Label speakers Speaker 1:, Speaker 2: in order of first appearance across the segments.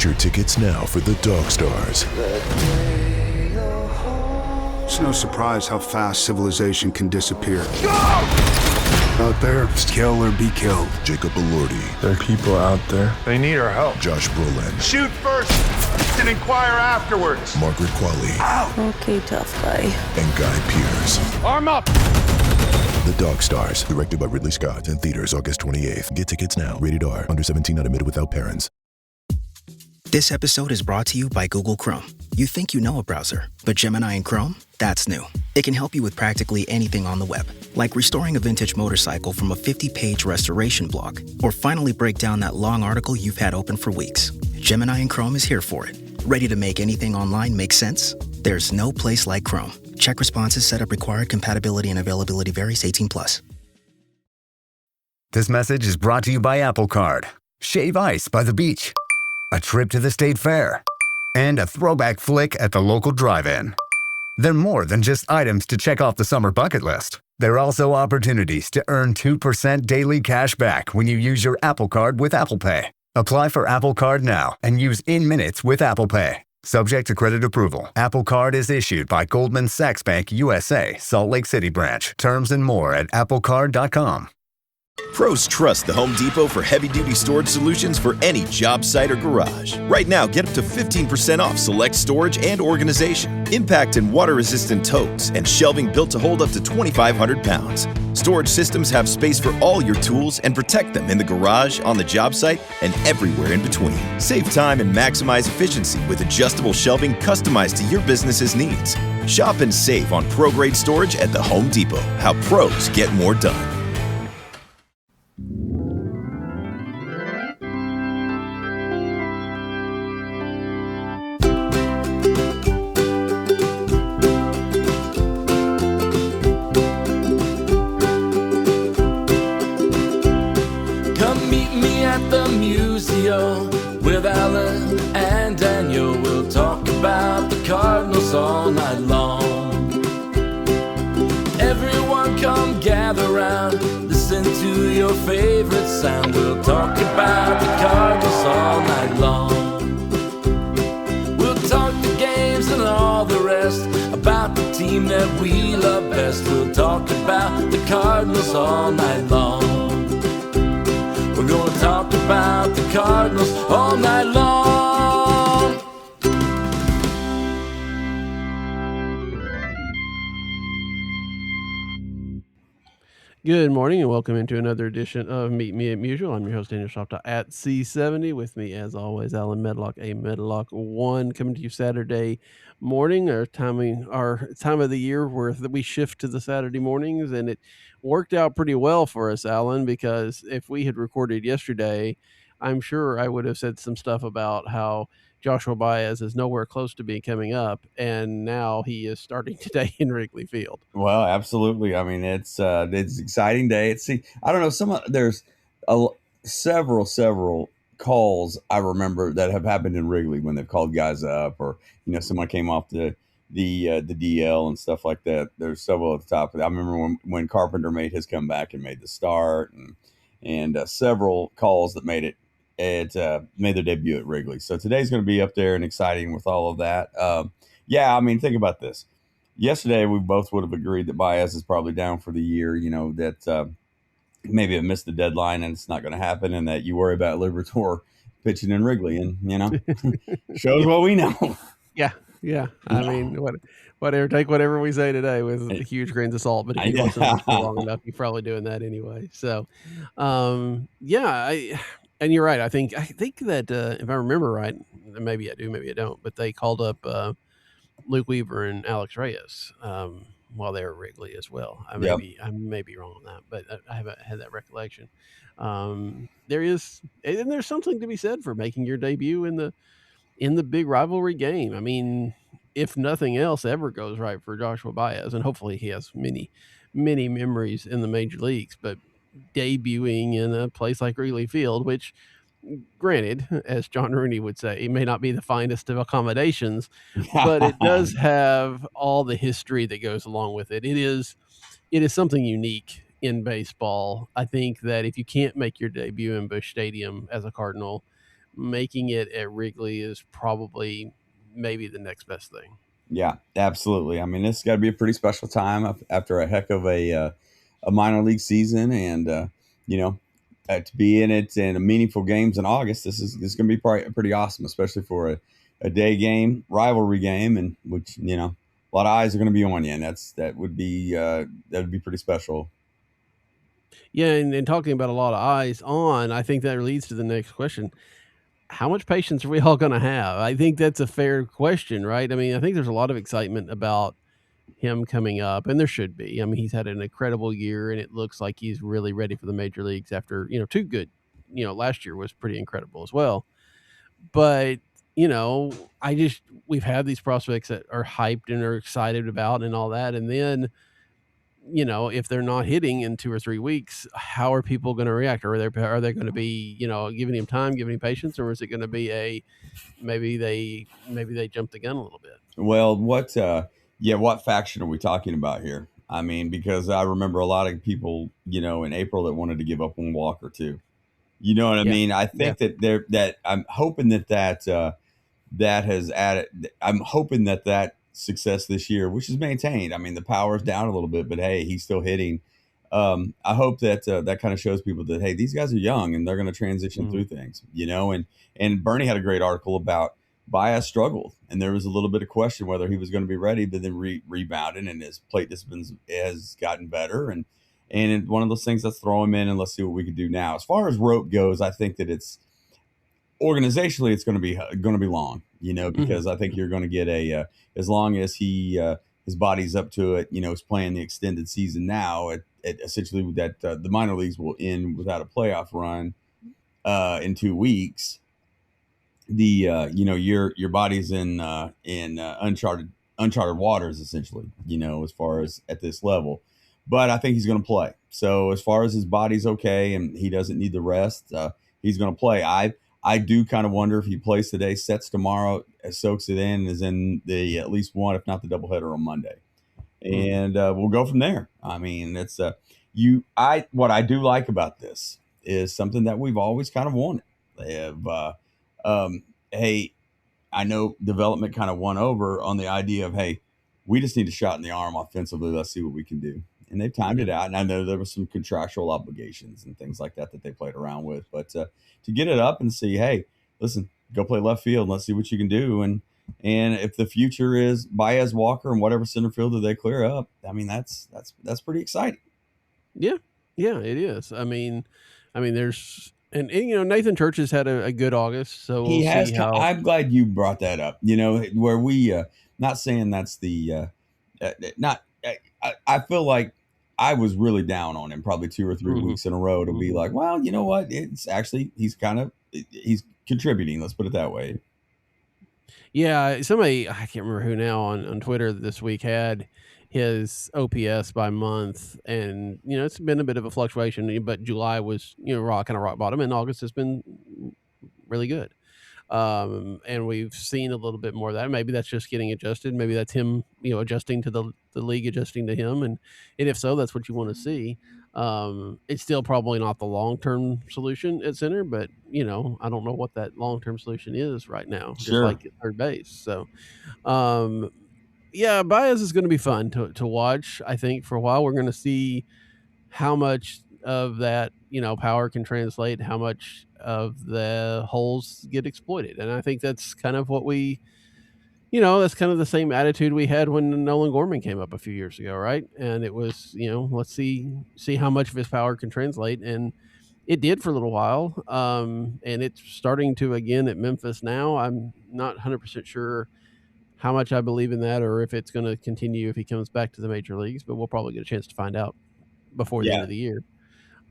Speaker 1: Get your tickets now for the Dog Stars.
Speaker 2: It's no surprise how fast civilization can disappear. Out there, it's kill or be killed.
Speaker 1: Jacob Elordi.
Speaker 3: There are people out there.
Speaker 4: They need our help.
Speaker 1: Josh Brolin.
Speaker 4: Shoot first and inquire afterwards.
Speaker 1: Margaret Qualley.
Speaker 4: Ow.
Speaker 5: Okay, tough guy.
Speaker 1: And Guy Pearce.
Speaker 4: Arm up.
Speaker 1: The Dog Stars. Directed by Ridley Scott. In theaters August 28th. Get tickets now. Rated R. Under 17, not admitted without parents.
Speaker 6: This episode is brought to you by Google Chrome. You think you know a browser, but Gemini and Chrome? That's new. It can help you with practically anything on the web, like restoring a vintage motorcycle from a 50-page restoration blog, or finally break down that long article you've had open for weeks. Gemini and Chrome is here for it. Ready to make anything online make sense? There's no place like Chrome. Check responses, setup required, compatibility and availability varies 18+.
Speaker 7: This message is brought to you by Apple Card. Shave ice by the beach. A trip to the state fair. And a throwback flick at the local drive-in. They're more than just items to check off the summer bucket list. They're also opportunities to earn 2% daily cash back when you use your Apple Card with Apple Pay. Apply for Apple Card now and use in-minutes with Apple Pay. Subject to credit approval. Apple Card is issued by Goldman Sachs Bank USA, Salt Lake City branch. Terms and more at applecard.com.
Speaker 8: Pros trust the Home Depot for heavy-duty storage solutions for any job site or garage. Right now, get up to 15% off select storage and organization, impact and water-resistant totes, and shelving built to hold up to 2,500 pounds. Storage systems have space for all your tools and protect them in the garage, on the job site, and everywhere in between. Save time and maximize efficiency with adjustable shelving customized to your business's needs. Shop and save on pro-grade storage at the Home Depot. How pros get more done.
Speaker 9: The Musial with Alan and Daniel. We'll talk about the Cardinals all night long. Everyone come gather round, listen to your favorite sound. We'll talk about the Cardinals all night long. We'll talk the games and all the rest, about the team that we love best. We'll talk about the Cardinals all night long. We're gonna talk about the Cardinals all night long.
Speaker 10: Good morning and welcome into another edition of Meet Me at Musial. I'm your host, Daniel Shopta at C70. With me, as always, Alan Medlock, a Medlock 1, coming to you Saturday morning, our time of the year where we shift to the Saturday mornings, and it worked out pretty well for us, Alan, because if we had recorded yesterday, I'm sure I would have said some stuff about how Joshua Baez is nowhere close to being coming up, and now he is starting today in Wrigley Field.
Speaker 11: Well, absolutely. I mean, it's an exciting day. I don't know, there's several calls I remember that have happened in Wrigley when they've called guys up, or someone came off the DL and stuff like that. There's several at the top. I remember when Carpenter made his comeback and made the start, and several calls that made their debut at Wrigley. So today's going to be up there and exciting with all of that. I mean, think about this. Yesterday, we both would have agreed that Baez is probably down for the year, that maybe it missed the deadline and it's not going to happen, and that you worry about Liberatore pitching in Wrigley, and, shows what we know.
Speaker 10: Yeah. I mean, whatever. Take whatever we say today with huge grains of salt. But if you listen for long enough, you're probably doing that anyway. So, and you're right. I think that if I remember right, maybe I do, maybe I don't. But they called up Luke Weaver and Alex Reyes while they were at Wrigley as well. I may be wrong on that, but I haven't had that recollection. There's something to be said for making your debut in the big rivalry game. I mean, if nothing else ever goes right for Joshua Baez, and hopefully he has many, many memories in the major leagues, but debuting in a place like Wrigley Field, which, granted, as John Rooney would say, it may not be the finest of accommodations, but it does have all the history that goes along with it. It is something unique in baseball. I think that if you can't make your debut in Busch Stadium as a Cardinal, making it at Wrigley is probably maybe the next best thing.
Speaker 11: Yeah, absolutely. I mean, this has got to be a pretty special time after a heck of a minor league season, and to be in it and meaningful games in August. This is going to be pretty awesome, especially for a day game, rivalry game, and which a lot of eyes are going to be on you, and that would be pretty special.
Speaker 10: Yeah, and talking about a lot of eyes on, I think that leads to the next question. How much patience are we all going to have? I think that's a fair question, right? I mean, I think there's a lot of excitement about him coming up, and there should be. I mean, he's had an incredible year, and it looks like he's really ready for the major leagues after, two good, last year was pretty incredible as well. But, we've had these prospects that are hyped and are excited about and all that. And then, if they're not hitting in 2 or 3 weeks, how are people going to react? Are they going to be, giving him time, giving him patience, or is it going to be maybe they jumped the gun a little bit?
Speaker 11: Well, what faction are we talking about here? I mean, because I remember a lot of people, in April that wanted to give up on Walker too. You know what I mean? I think that I'm hoping that has added. I'm hoping that success this year, which is maintained. I mean, the power's down a little bit, but hey, he's still hitting. I hope that that kind of shows people that hey, these guys are young and they're going to transition through things. And Bernie had a great article about Baez struggled, and there was a little bit of question whether he was going to be ready, but then rebounded, and his plate discipline has gotten better, and one of those things, let's throw him in and let's see what we can do now. As far as rope goes, I think that it's organizationally it's going to be long, because I think you're going to get as long as his body's up to it, he's playing the extended season now. It essentially that the minor leagues will end without a playoff run in 2 weeks. Your body's in uncharted waters essentially, as far as at this level. But I think he's going to play. So as far as his body's okay and he doesn't need the rest, he's going to play. I do kind of wonder if he plays today, sets tomorrow, soaks it in, is in the at least one, if not the doubleheader on Monday, and we'll go from there. I mean, it's what I do like about this is something that we've always kind of wanted. Hey, I know development kind of won over on the idea of hey, we just need a shot in the arm offensively. Let's see what we can do. And they've timed it out. And I know there were some contractual obligations and things like that they played around with. But to get it up and see, hey, listen, go play left field. And let's see what you can do. And if the future is Baez, Walker, and whatever center fielder they clear up, I mean, that's pretty exciting.
Speaker 10: Yeah, it is. I mean, there's and Nathan Church has had a good August, so
Speaker 11: he has. I'm glad you brought that up. Where we not saying that's the not. I feel like I was really down on him probably 2 or 3 weeks in a row to be like, well, you know what? It's actually he's contributing. Let's put it that way.
Speaker 10: Yeah, somebody I can't remember who now on Twitter this week had his OPS by month, and it's been a bit of a fluctuation, but July was rock bottom, and August has been really good. And we've seen a little bit more of that. Maybe that's just getting adjusted. Maybe that's him, adjusting to the league, adjusting to him. And if so, that's what you want to see. It's still probably not the long-term solution at center, but I don't know what that long-term solution is right now, just like at third base. So, yeah, Baez is going to be fun to watch. I think for a while we're going to see how much of that power can translate, how much of the holes get exploited, and I think that's kind of what that's kind of the same attitude we had when Nolan Gorman came up a few years ago, right? And it was let's see how much of his power can translate, and it did for a little while, and it's starting to again at Memphis now. I'm not 100% sure how much I believe in that, or if it's going to continue if he comes back to the major leagues, but we'll probably get a chance to find out before the end of the year.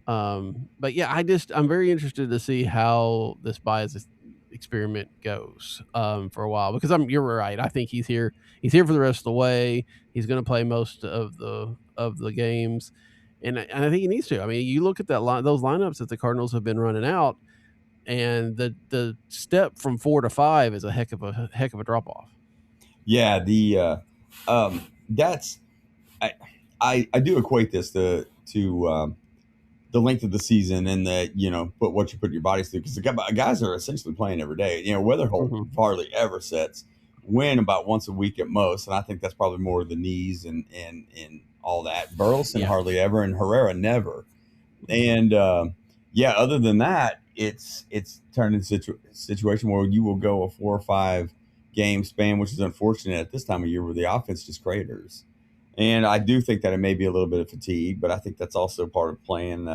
Speaker 10: But yeah, I'm very interested to see how this Baez experiment goes for a while, because you're right. I think he's here for the rest of the way. He's going to play most of the games, and I think he needs to. I mean, you look at those lineups that the Cardinals have been running out, and the step from 4 to 5 is a heck of a drop off.
Speaker 11: Yeah, that's I do equate this to the length of the season and the, but what you put your bodies through, because the guys are essentially playing every day. Weather hardly ever sets, win about once a week at most, and I think that's probably more of the knees and all that. Burleson hardly ever, and Herrera never. And other than that, it's turned into a situation where you will go a 4 or 5 game span, which is unfortunate at this time of year where the offense just craters. And I do think that it may be a little bit of fatigue, but I think that's also part of playing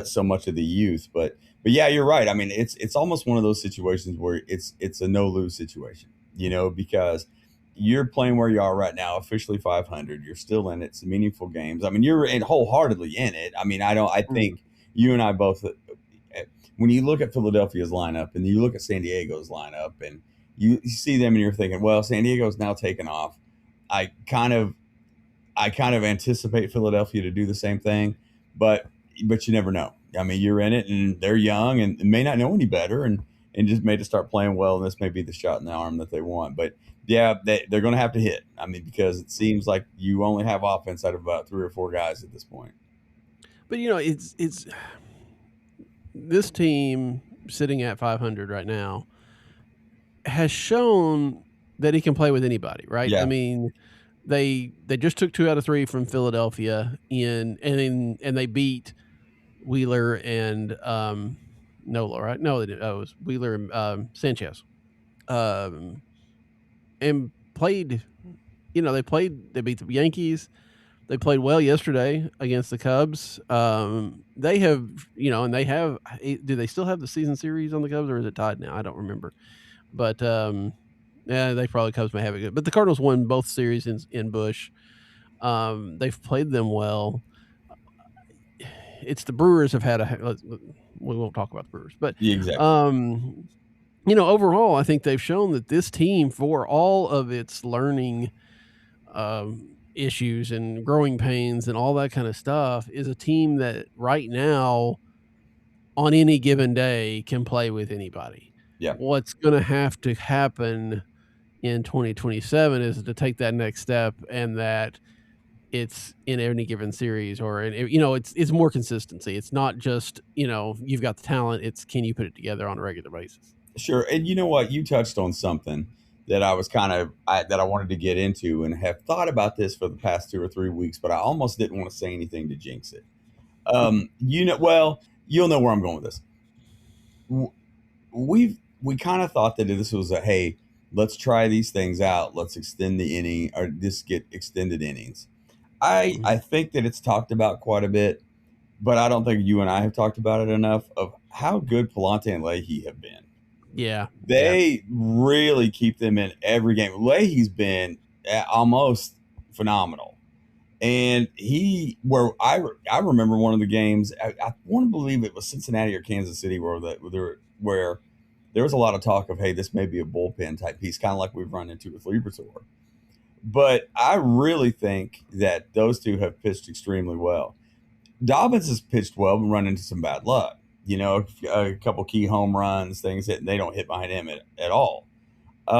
Speaker 11: so much of the youth. But yeah, you're right. I mean, it's almost one of those situations where it's a no lose situation, because you're playing where you are right now, officially 500. You're still in it. Some meaningful games. I mean, you're wholeheartedly in it. I mean, I think you and I both, when you look at Philadelphia's lineup and you look at San Diego's lineup and you see them and you're thinking, well, San Diego's now taken off. I kind of anticipate Philadelphia to do the same thing, but you never know. I mean, you're in it and they're young and may not know any better and just may just start playing well. And this may be the shot in the arm that they want, but yeah, they're going to have to hit. I mean, because it seems like you only have offense out of about 3 or 4 guys at this point.
Speaker 10: But it's this team sitting at 500 right now has shown that he can play with anybody, right?
Speaker 11: Yeah.
Speaker 10: I mean, they just took 2 out of 3 from Philadelphia and they beat Wheeler and Nola, right? No, they didn't. Oh, it was Wheeler and Sanchez. And played, they beat the Yankees. They played well yesterday against the Cubs. They have, and they have, do they still have the season series on the Cubs or is it tied now? I don't remember. But they probably Cubs may have it good. But the Cardinals won both series in Busch. They've played them well. It's the Brewers have had we won't talk about the Brewers, but
Speaker 11: yeah, exactly.
Speaker 10: Overall, I think they've shown that this team, for all of its learning issues and growing pains and all that kind of stuff, is a team that right now, on any given day, can play with anybody.
Speaker 11: Yeah.
Speaker 10: What's going to have to happen in 2027 is to take that next step, and that it's in any given series or it's more consistency. It's not just, you've got the talent. It's can you put it together on a regular basis?
Speaker 11: Sure. And you know what? You touched on something that I was that I wanted to get into and have thought about this for the past 2 or 3 weeks, but I almost didn't want to say anything to jinx it. You'll know where I'm going with this. We kind of thought that this was hey, let's try these things out. Let's extend the inning or just get extended innings. I think that it's talked about quite a bit, but I don't think you and I have talked about it enough of how good Palante and Leahy have been.
Speaker 10: Yeah.
Speaker 11: They really keep them in every game. Leahy's been almost phenomenal. And I remember one of the games, I want to believe it was Cincinnati or Kansas City where there was a lot of talk of, hey, this may be a bullpen type piece, kind of like we've run into with Liberatore. But I really think that those two have pitched extremely well. Dobbins has pitched well and run into some bad luck. A couple key home runs, things that they don't hit behind him at all. But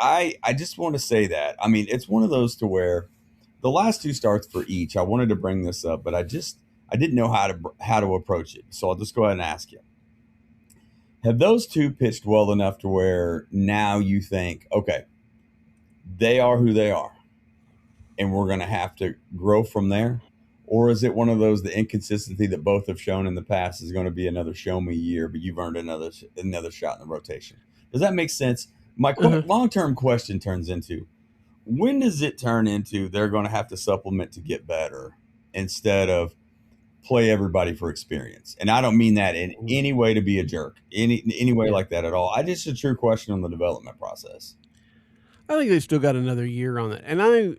Speaker 11: I just want to say that, I mean, it's one of those to where the last 2 starts for each, I wanted to bring this up, but I didn't know how to approach it. So I'll just go ahead and ask you. Have those 2 pitched well enough to where now you think, okay, they are who they are and we're going to have to grow from there? Or is it one of those, the inconsistency that both have shown in the past is going to be another show me year, but you've earned another shot in the rotation? Does that make sense? My long-term question turns into, when does it turn into they're going to have to supplement to get better instead of play everybody for experience? And I don't mean that in any way to be a jerk, any way like that at all. Just a true question on the development process.
Speaker 10: I think they've still got another year on it. And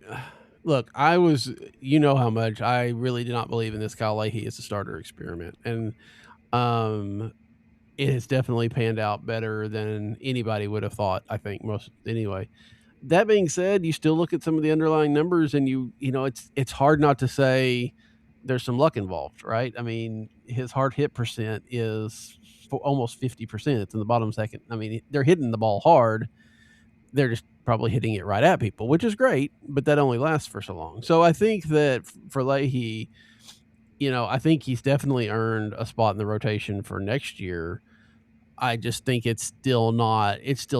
Speaker 10: look, how much I really do not believe in this Kyle Leahy as a starter experiment. And it has definitely panned out better than anybody would have thought, I think, most anyway. That being said, you still look at some of the underlying numbers and it's hard not to say there's some luck involved, right? I mean, his hard hit percent is almost 50%. It's in the bottom second. I mean, they're hitting the ball hard. They're just probably hitting it right at people, which is great, but that only lasts for so long. So I think that for Leahy, I think he's definitely earned a spot in the rotation for next year. I just think it's still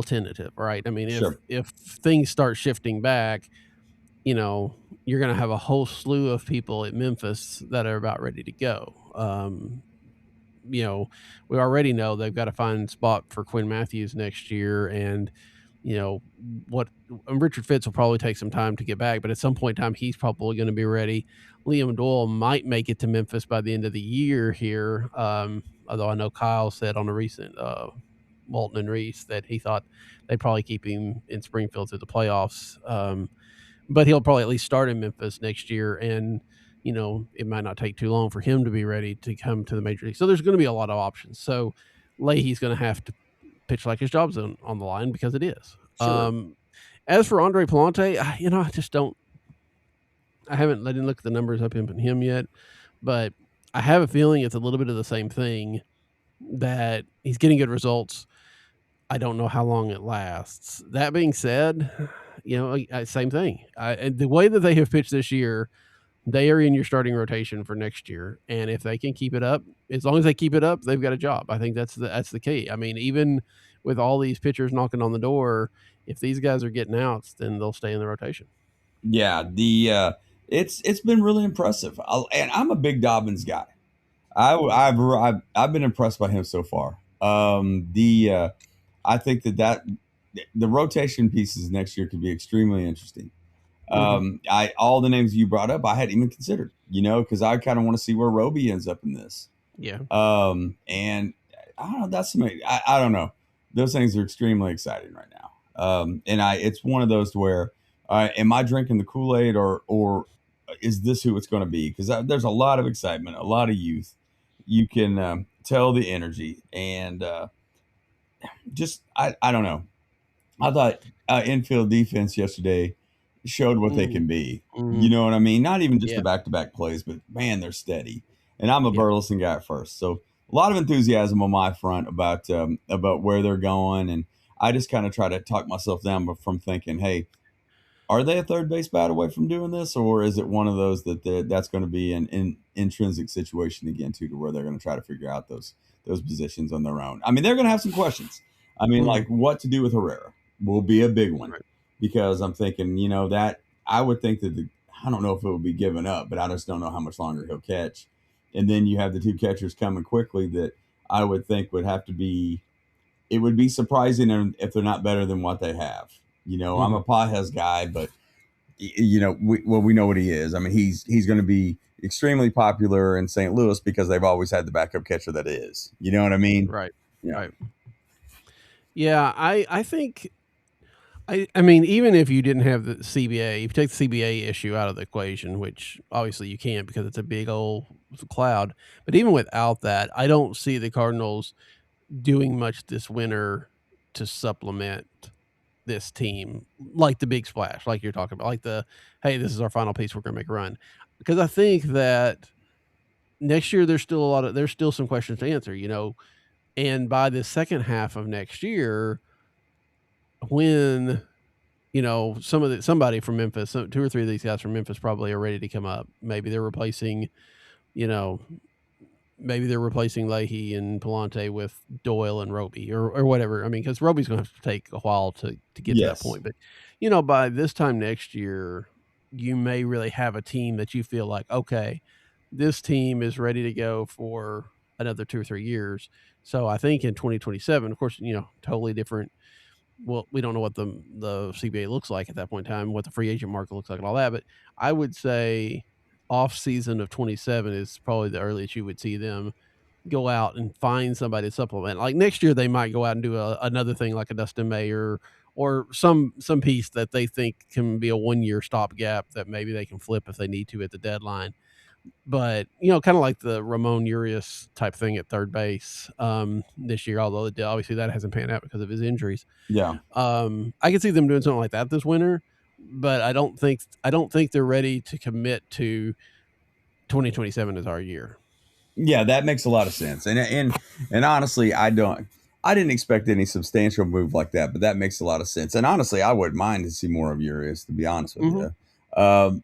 Speaker 10: tentative, right? I mean,
Speaker 11: Sure.
Speaker 10: if things start shifting back, you're going to have a whole slew of people at Memphis that are about ready to go. We already know they've got to find a spot for Quinn Matthews next year, and what Richard Fitz will probably take some time to get back, but at some point in time, he's probably going to be ready. Liam Doyle might make it to Memphis by the end of the year here. Although I know Kyle said on a recent Walton and Reese that he thought they'd probably keep him in Springfield through the playoffs. But he'll probably at least start in Memphis next year. And, it might not take too long for him to be ready to come to the major league. So there's going to be a lot of options. So Leahy's going to have to pitch like his job's on the line because it is.
Speaker 11: Sure.
Speaker 10: As for Andre Palante, I didn't look at the numbers up in him yet, but I have a feeling it's a little bit of the same thing, that he's getting good results. I don't know how long it lasts. That being said, same thing. The way that they have pitched this year, they are in your starting rotation for next year. And if they can keep it up, as long as they keep it up, they've got a job. I think that's the key. I mean, even with all these pitchers knocking on the door, if these guys are getting outs, then they'll stay in the rotation.
Speaker 11: Yeah, it's been really impressive. And I'm a big Dobbins guy. I've been impressed by him so far. I think that the rotation pieces next year could be extremely interesting. All the names you brought up, I hadn't even considered, because I kind of want to see where Roby ends up in this.
Speaker 10: Yeah.
Speaker 11: And I don't know, that's amazing. I don't know. Those things are extremely exciting right now. And it's one of those to where, am I drinking the Kool-Aid or is this who it's going to be? Because there's a lot of excitement, a lot of youth. You can tell the energy, and I don't know. I thought infield defense yesterday showed what they can be. You know what I mean? Not even just the back-to-back plays, but man, they're steady. And I'm a Burleson guy at first, so a lot of enthusiasm on my front about where they're going, and I just kind of try to talk myself down from thinking, hey, are they a third base bat away from doing this, or is it one of those that's going to be an intrinsic situation again too, to where they're going to try to figure out those positions on their own? I mean, they're going to have some questions. I mean, like what to do with Herrera will be a big one, because I'm thinking, that I would think that I don't know if it will be given up, but I just don't know how much longer he'll catch. And then you have the two catchers coming quickly that I would think would have to be. It would be surprising if they're not better than what they have. I'm a Pages guy, but we know what he is. I mean, he's going to be extremely popular in St. Louis because they've always had the backup catcher that is. You know what I mean?
Speaker 10: Right.
Speaker 11: Yeah.
Speaker 10: Right. Yeah, I think. I mean, even if you didn't have the CBA, if you take the CBA issue out of the equation, which obviously you can't because it's a big old cloud, but even without that, I don't see the Cardinals doing much this winter to supplement this team, like the big splash, like you're talking about, like hey, this is our final piece, we're going to make a run. Because I think that next year there's still some questions to answer, and by the second half of next year, when somebody from Memphis, two or three of these guys from Memphis probably are ready to come up. Maybe they're replacing Leahy and Palante with Doyle and Roby or whatever. I mean, because Roby's going to have to take a while to get to that point. But, by this time next year, you may really have a team that you feel like, okay, this team is ready to go for another 2 or 3 years. So I think in 2027, of course, totally different. Well, we don't know what the CBA looks like at that point in time, what the free agent market looks like and all that. But I would say off season of 27 is probably the earliest you would see them go out and find somebody to supplement. Like next year, they might go out and do another thing like a Dustin May or some piece that they think can be a 1-year stopgap that maybe they can flip if they need to at the deadline. But, kind of like the Ramon Urias type thing at third base this year, although obviously that hasn't panned out because of his injuries.
Speaker 11: Yeah.
Speaker 10: I can see them doing something like that this winter, but I don't think they're ready to commit to 2027 as our year.
Speaker 11: Yeah, that makes a lot of sense. And honestly, I didn't expect any substantial move like that, but that makes a lot of sense. And honestly, I wouldn't mind to see more of Urias, to be honest with you.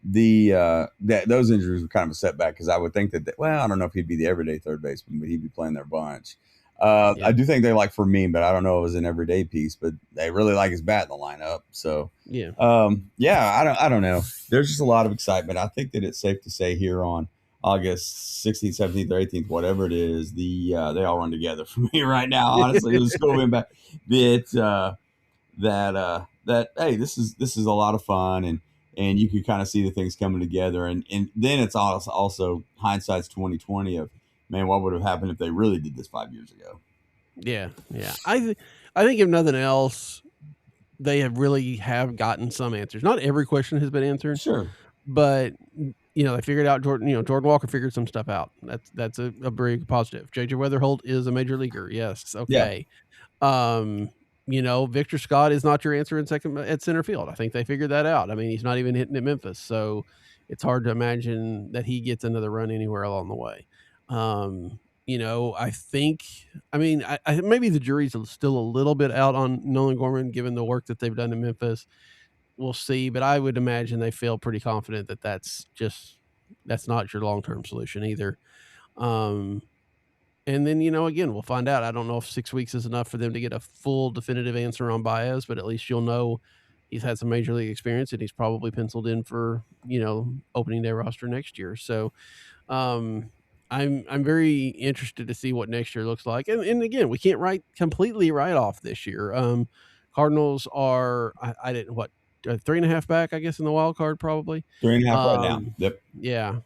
Speaker 11: Those injuries were kind of a setback because I would think well, I don't know if he'd be the everyday third baseman, but he'd be playing their bunch. I do think they like Fermin, but I don't know if it was an everyday piece, but they really like his bat in the lineup. So I don't know. There's just a lot of excitement. I think that it's safe to say here on August 16th, 17th, or 18th, whatever it is, they all run together for me right now. Honestly, the school being back, that hey, this is a lot of fun, and you can kind of see the things coming together, and then it's also hindsight's 2020 of, man, what would have happened if they really did this 5 years ago?
Speaker 10: Yeah. I think if nothing else, they have gotten some answers. Not every question has been answered.
Speaker 11: Sure.
Speaker 10: But they figured out Jordan Walker figured some stuff out. That's a very positive. JJ Weatherholt is a major leaguer. Yes. Okay. Yeah. Victor Scott is not your answer at center field. I think they figured that out. I mean, he's not even hitting at Memphis, so it's hard to imagine that he gets another run anywhere along the way. I think, I maybe the jury's still a little bit out on Nolan Gorman, given the work that they've done in Memphis. We'll see, but I would imagine they feel pretty confident that that's not your long-term solution either. And then, again, we'll find out. I don't know if 6 weeks is enough for them to get a full definitive answer on Baez, but at least you'll know he's had some major league experience and he's probably penciled in for, opening day roster next year. So, I'm very interested to see what next year looks like. And again, we can't completely write off this year. Cardinals are, I didn't, 3.5 back, I guess, in the wild card, probably
Speaker 11: 3.5 right now. Yep.
Speaker 10: Yeah.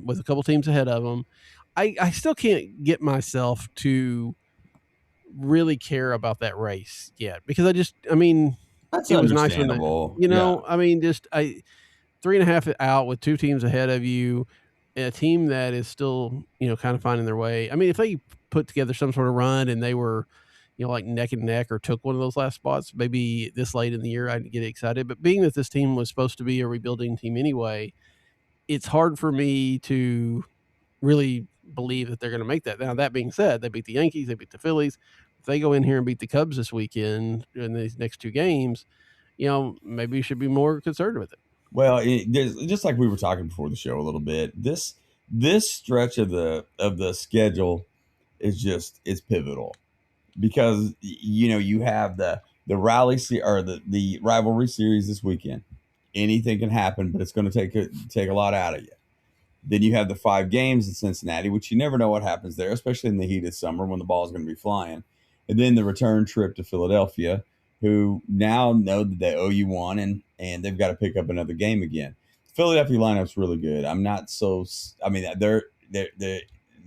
Speaker 10: With a couple teams ahead of them. I still can't get myself to really care about that race yet because
Speaker 11: that's
Speaker 10: it was nice when
Speaker 11: yeah.
Speaker 10: Just 3.5 out with two teams ahead of you, a team that is still, kind of finding their way. I mean, if they put together some sort of run and they were, like neck and neck or took one of those last spots, maybe this late in the year, I'd get excited. But being that this team was supposed to be a rebuilding team anyway, it's hard for me to really believe that they're going to make that. Now, that being said, they beat the Yankees, they beat the Phillies. If they go in here and beat the Cubs this weekend in these next two games, maybe you should be more concerned with it.
Speaker 11: Well, just like we were talking before the show a little bit, this stretch of the schedule it's pivotal because you have the rally or the rivalry series this weekend. Anything can happen, but it's going to take a lot out of you. Then you have the 5 games in Cincinnati, which you never know what happens there, especially in the heat of summer when the ball is going to be flying. And then the return trip to Philadelphia, who now know that they owe you one, and they've got to pick up another game again. The Philadelphia lineup's really good.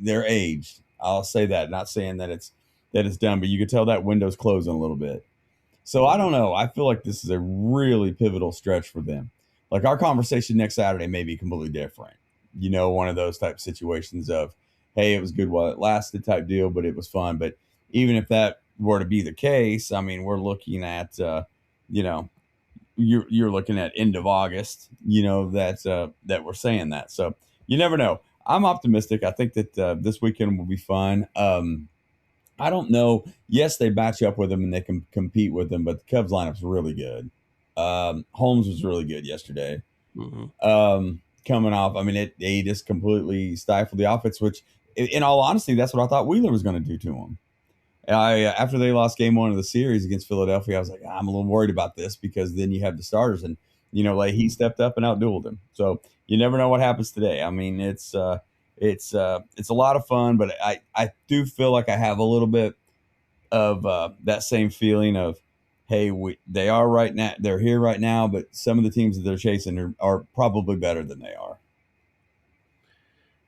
Speaker 11: They're aged. I'll say that. Not saying that it's done, but you can tell that window's closing a little bit. So I don't know. I feel like this is a really pivotal stretch for them. Like our conversation next Saturday may be completely different. One of those type situations of, hey, it was good while it lasted type deal, but it was fun. But even if that were to be the case, we're looking at, you're looking at end of August, that we're saying that. So you never know. I'm optimistic. I think that this weekend will be fun. I don't know. Yes, they match up with them and they can compete with them, but the Cubs lineup's really good. Holmes was really good yesterday.
Speaker 10: Mm-hmm.
Speaker 11: Coming off, they just completely stifled the offense, which, in all honesty, that's what I thought Wheeler was going to do to him. After they lost game 1 of the series against Philadelphia, I was like, I'm a little worried about this because then you have the starters, and he stepped up and outdueled him. So you never know what happens today. It's a lot of fun, but I do feel like I have a little bit of that same feeling of, hey, they are right now. They're here right now, but some of the teams that they're chasing are probably better than they are.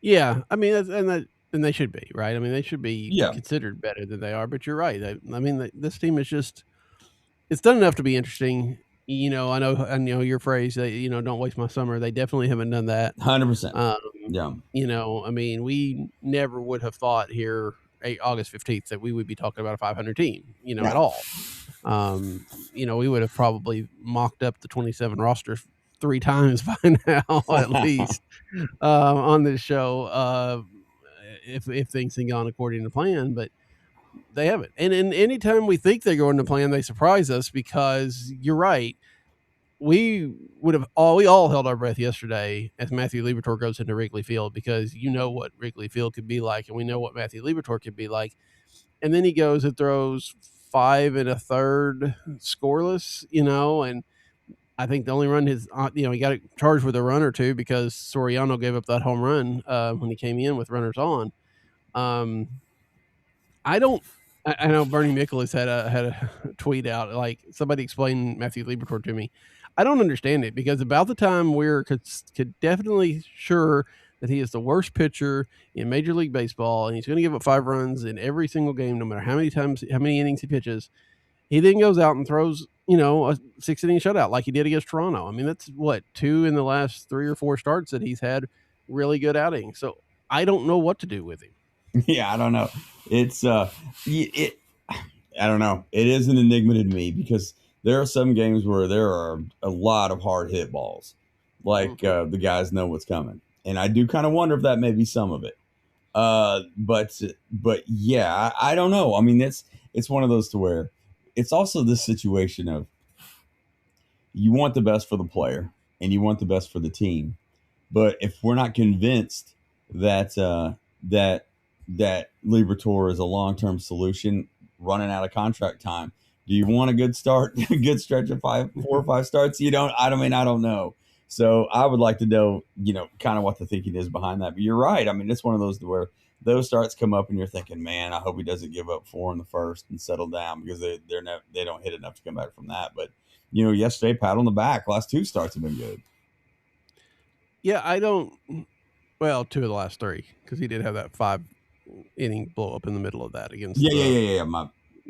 Speaker 10: Yeah, and they should be, right? They should be considered better than they are. But you're right. This team is it's done enough to be interesting. I know your phrase. Don't waste my summer. They definitely haven't done that.
Speaker 11: 100%. Yeah.
Speaker 10: We never would have thought here August 15th that we would be talking about a 500 team. At all. We would have probably mocked up the 27 roster 3 times by now, at least, on this show, if things had gone according to plan, but they haven't. And anytime we think they're going to plan, they surprise us because you're right. we all held our breath yesterday as Matthew Liberatore goes into Wrigley Field, because you know what Wrigley Field could be like, and we know what Matthew Liberatore could be like. And then he goes and throws 5 1/3 scoreless, and I think the only run he got charged with a run or two because Soriano gave up that home run when he came in with runners on. I know Bernie Michaelis had a tweet out, like, somebody explain Matthew Liberatore to me. I don't understand it, because about the time we're could definitely sure that he is the worst pitcher in Major League Baseball, and he's going to give up 5 runs in every single game, no matter how many innings he pitches, he then goes out and throws, a 6-inning shutout like he did against Toronto. I mean, that's 2 in the last 3 or 4 starts that he's had really good outings. So I don't know what to do with him.
Speaker 11: Yeah, I don't know. It's I don't know. It is an enigma to me, because there are some games where there are a lot of hard hit balls, like the guys know what's coming, and I do kind of wonder if that may be some of it. But yeah, I don't know. I mean, it's one of those to where it's also this situation of you want the best for the player and you want the best for the team, but if we're not convinced that that Liberatore is a long-term solution running out of contract time, do you want a good stretch of 4 or 5 starts? I don't know. So I would like to know, kind of what the thinking is behind that. But you're right. I mean, it's one of those where those starts come up and you're thinking, man, I hope he doesn't give up 4 in the first and settle down, because they don't hit enough to come back from that. But, yesterday, pat on the back. Last 2 starts have been good.
Speaker 10: Yeah, 2 of the last 3, because he did have that 5-inning blow up in the middle of that against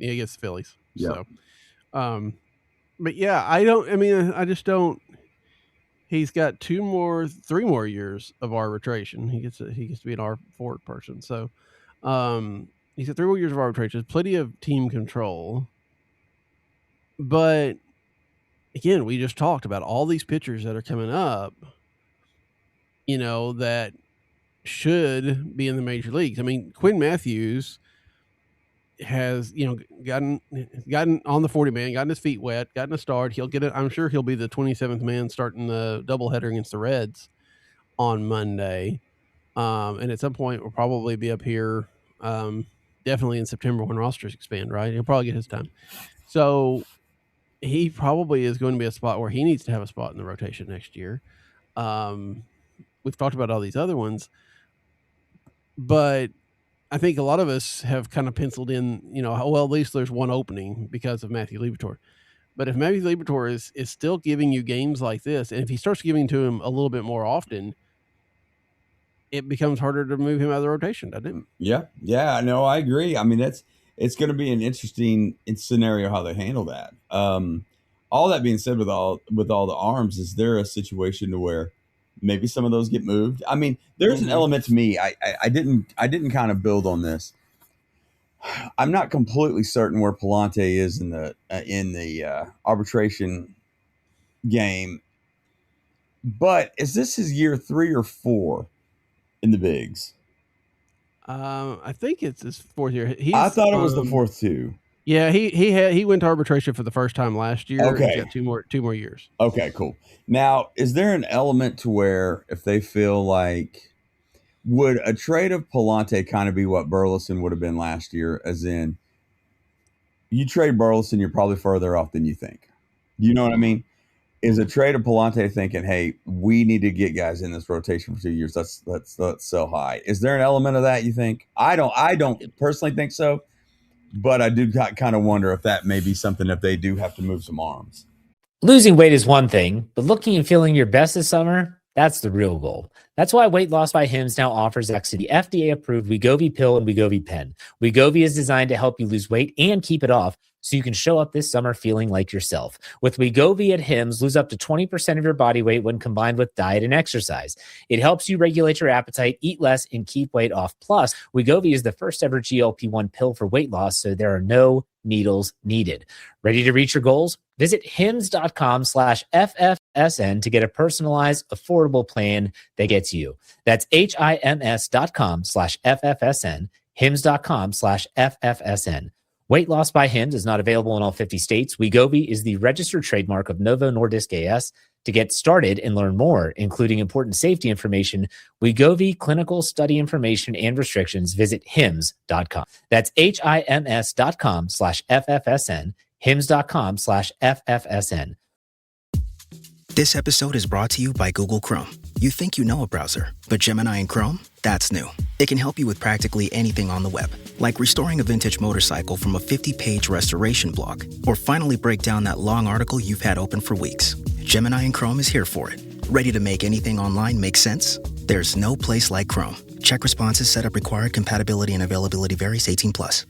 Speaker 10: against the Phillies.
Speaker 11: Yeah.
Speaker 10: So, but yeah, I just don't. He's got 3 more years of arbitration. He gets to be an R4 person. So, he's got 3 more years of arbitration. There's plenty of team control. But again, we just talked about all these pitchers that are coming up, that should be in the major leagues. I mean, Quinn Matthews has, gotten on the 40-man, gotten his feet wet, gotten a start. He'll get it. I'm sure he'll be the 27th man starting the doubleheader against the Reds on Monday. And at some point we'll probably be up here, definitely in September when rosters expand, right? He'll probably get his time. So he probably is going to be a spot where he needs to have a spot in the rotation next year. We've talked about all these other ones, but I think a lot of us have kind of penciled in, at least there's one opening because of Matthew Liberatore. But if Matthew Liberatore is still giving you games like this, and if he starts giving to him a little bit more often, it becomes harder to move him out of the rotation, doesn't it?
Speaker 11: Yeah, no, I agree. I mean, it's going to be an interesting scenario how they handle that. All that being said, with all the arms, is there a situation to where maybe some of those get moved? I mean, there's an element to me. I didn't kind of build on this. I'm not completely certain where Palante is in the arbitration game, but is this his year 3 or 4 in the bigs?
Speaker 10: I think it's his 4th year.
Speaker 11: I thought it was the 4th too.
Speaker 10: Yeah, he went to arbitration for the first time last year.
Speaker 11: Okay,
Speaker 10: he's got 2 more years.
Speaker 11: Okay, cool. Now, is there an element to where if they feel like, would a trade of Palante kind of be what Burleson would have been last year, as in you trade Burleson, you're probably further off than you think? You know what I mean? Is a trade of Palante thinking, hey, we need to get guys in this rotation for 2 years. That's so high. Is there an element of that, you think? I don't personally think so, but I do kind of wonder if that may be something if they do have to move some arms.
Speaker 3: Losing weight is one thing, but looking and feeling your best this summer, that's the real goal. That's why Weight Loss by Hims now offers the FDA-approved Wegovy pill and Wegovy pen. Wegovy is designed to help you lose weight and keep it off, so you can show up this summer feeling like yourself. With Wegovy at Hims, lose up to 20% of your body weight when combined with diet and exercise. It helps you regulate your appetite, eat less, and keep weight off. Plus, Wegovy is the first ever GLP-1 pill for weight loss, so there are no needles needed. Ready to reach your goals? Visit hims.com/FFSN to get a personalized, affordable plan that gets you. That's HIMS.com/FFSN, hims.com/FFSN. Weight loss by Hims is not available in all 50 states. Wegovy is the registered trademark of Novo Nordisk AS. To get started and learn more, including important safety information, Wegovy clinical study information and restrictions, visit hims.com. That's HIMS.com/FFSN, hims.com/FFSN.
Speaker 6: This episode is brought to you by Google Chrome. You think you know a browser, but Gemini and Chrome? That's new. It can help you with practically anything on the web, like restoring a vintage motorcycle from a 50-page restoration blog, or finally break down that long article you've had open for weeks. Gemini and Chrome is here for it. Ready to make anything online make sense? There's no place like Chrome. Check responses, setup required, compatibility and availability varies, 18+.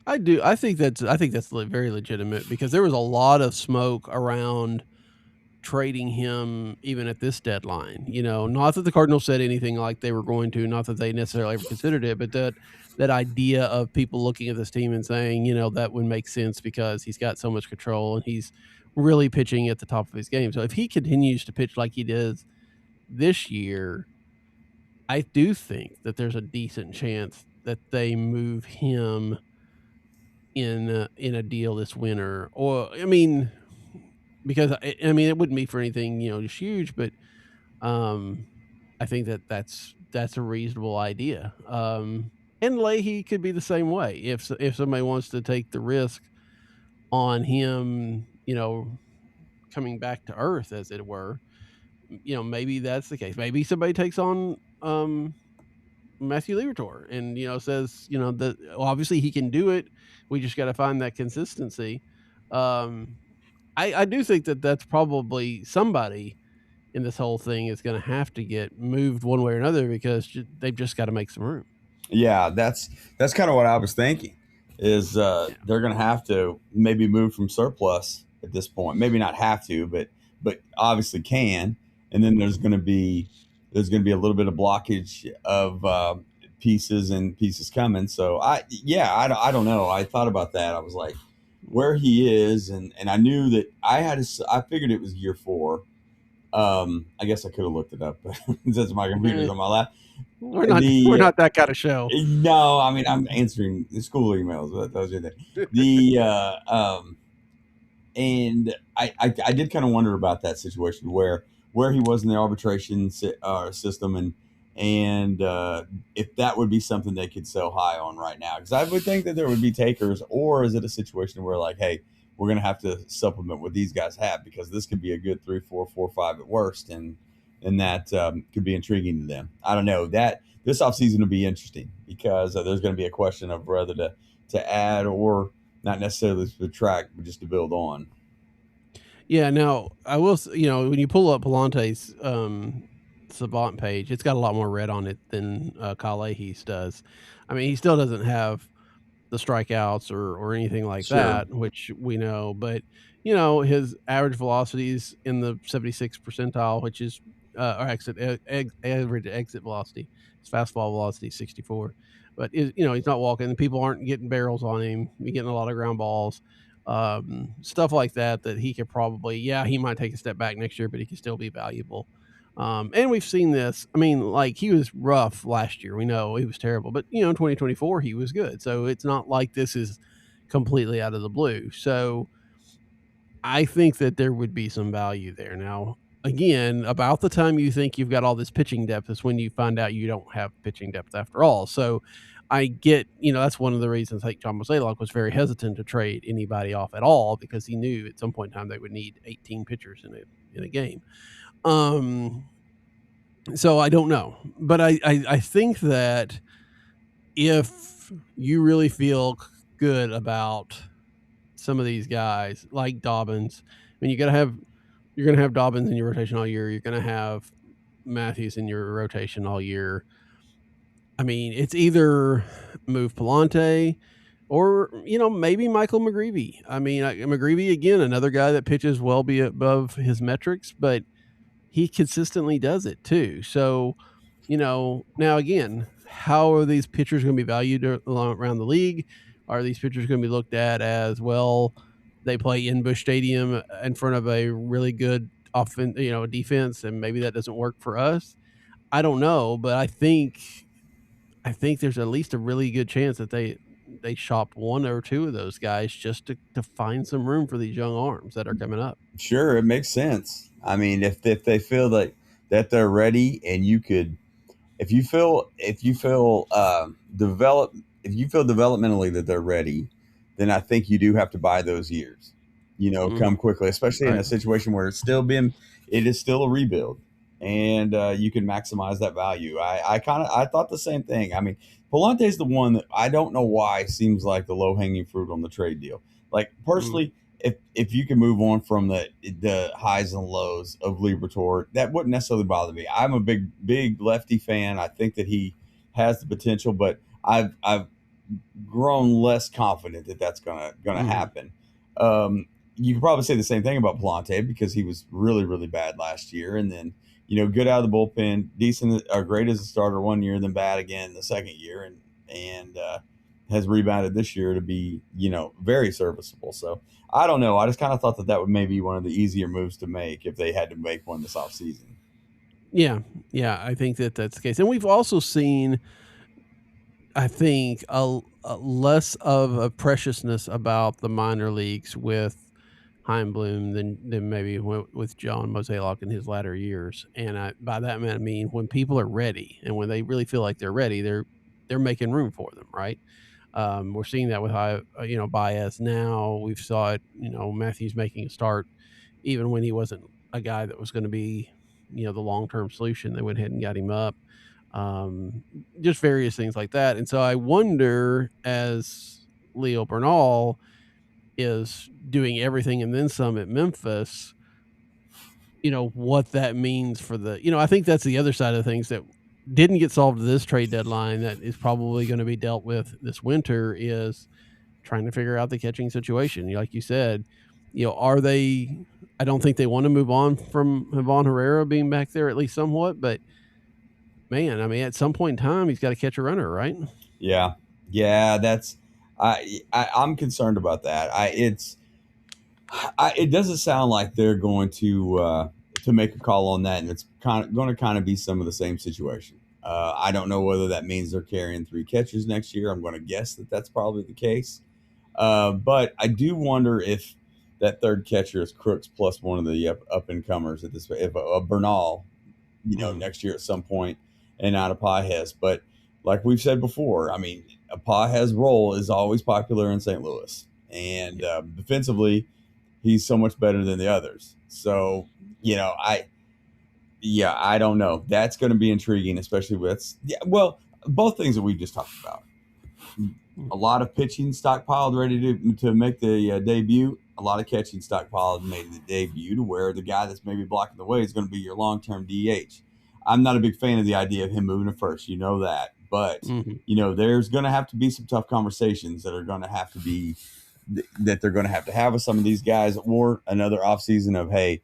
Speaker 10: I think that's very legitimate, because there was a lot of smoke around trading him even at this deadline. Not that the Cardinals said anything like they were going to, not that they necessarily ever considered it, but that idea of people looking at this team and saying, that would make sense because he's got so much control and he's really pitching at the top of his game. So if he continues to pitch like he does this year, I do think that there's a decent chance that they move him in a deal this winter. Or, because it wouldn't be for anything, just huge, but I think that's a reasonable idea. And Leahy could be the same way. If somebody wants to take the risk on him, coming back to earth, as it were, maybe that's the case. Maybe somebody takes on Matthew Liberatore and, says, that obviously he can do it. We just got to find that consistency. I do think that that's probably somebody in this whole thing is going to have to get moved one way or another, because they've just got to make some room.
Speaker 11: Yeah, that's kind of what I was thinking, is they're going to have to maybe move from surplus at this point. Maybe not have to, but obviously can. And then there's going to be a little bit of blockage of pieces coming. So I don't know. I thought about that. I was like, where he is, and I knew that I figured it was year 4. I guess I could have looked it up, but since my computer's on my lap.
Speaker 10: We're not that kind of show.
Speaker 11: No, I'm answering the school emails. That was your thing. And I did kind of wonder about that situation where he was in the arbitration system, and if that would be something they could sell high on right now, because I would think that there would be takers. Or is it a situation where, like, hey, we're going to have to supplement what these guys have, because this could be a good 3, 4, 4, 5 at worst, and that could be intriguing to them. I don't know. That this offseason will be interesting, because there's going to be a question of whether to add or not necessarily to subtract, but just to build on.
Speaker 10: Yeah. Now, I will. When you pull up Palante's Savant page, it's got a lot more red on it than Kyle Leahy's does. He still doesn't have the strikeouts or anything like that, which we know, but his average velocity is in the 76th percentile, which is average exit velocity. His fastball velocity is 64, but he's not walking. The people aren't getting barrels on him. He's getting a lot of ground balls, stuff like that he could probably, he might take a step back next year, but he can still be valuable. And we've seen this. Like, he was rough last year. We know he was terrible, but in 2024 he was good. So it's not like this is completely out of the blue. So I think that there would be some value there. Now, again, about the time you think you've got all this pitching depth is when you find out you don't have pitching depth after all. So I get, that's one of the reasons like John Mozeliak was very hesitant to trade anybody off at all, because he knew at some point in time they would need 18 pitchers in a game. So I don't know, but I think that if you really feel good about some of these guys like Dobbins, you're going to have Dobbins in your rotation all year. You're going to have Matthews in your rotation all year. It's either move Palante or, maybe Michael McGreevy. McGreevy, again, another guy that pitches well above his metrics, but he consistently does it too. So, now again, how are these pitchers going to be valued around the league? Are these pitchers going to be looked at as, well, they play in Busch Stadium in front of a really good defense, and maybe that doesn't work for us? I don't know, but I think there's at least a really good chance that they shop one or two of those guys just to find some room for these young arms that are coming up.
Speaker 11: Sure, it makes sense. I mean, if they feel that they're ready, and you could, if you feel developmentally that they're ready, then I think you do have to buy those years. Come quickly, especially in a situation where it is still a rebuild, and you can maximize that value. I thought the same thing. I mean, Palante's the one that I don't know why seems like the low hanging fruit on the trade deal. Like personally, if you can move on from the highs and lows of Liberatore, that wouldn't necessarily bother me. I'm a big lefty fan. I think that he has the potential, but I've grown less confident that that's gonna happen. You could probably say the same thing about Palante because he was really, really bad last year, and then good out of the bullpen, decent or great as a starter one year, then bad again the second year, and has rebounded this year to be very serviceable. So I don't know. I just kind of thought that would maybe be one of the easier moves to make if they had to make one this offseason.
Speaker 10: Yeah, I think that's the case, and we've also seen, I think, a less of a preciousness about the minor leagues with Heimblum than maybe with John Mozeliak in his latter years. And by that I mean when people are ready and when they really feel like they're ready, they're making room for them, right? We're seeing that with Baez now. We've saw it. Matthew's making a start even when he wasn't a guy that was going to be the long-term solution. They went ahead and got him up. Just various things like that. And so I wonder, as Leo Bernal is doing everything and then some at Memphis, what that means for I think that's the other side of things that didn't get solved at this trade deadline that is probably going to be dealt with this winter, is trying to figure out the catching situation. Like you said, I don't think they want to move on from Ivan Herrera being back there, at least somewhat, but man, I mean, at some point in time, he's got to catch a runner, right?
Speaker 11: Yeah. That's I'm concerned about that. It doesn't sound like they're going to make a call on that, and it's going to be some of the same situation. I don't know whether that means they're carrying 3 catchers next year. I'm going to guess that that's probably the case. But I do wonder if that third catcher is Crooks plus one of the up and comers at this, if Bernal, next year at some point, and not a Paez. But like we've said before, I mean, a Paez role is always popular in St. Louis, and defensively, he's so much better than the others. So, I don't know. That's going to be intriguing, especially with both things that we just talked about. A lot of pitching stockpiled, ready to make the debut. A lot of catching stockpiled made the debut, to where the guy that's maybe blocking the way is going to be your long-term DH. I'm not a big fan of the idea of him moving to first. You know that. But, there's going to have to be some tough conversations that are going to have to be – that they're going to have with some of these guys, or another offseason of, hey,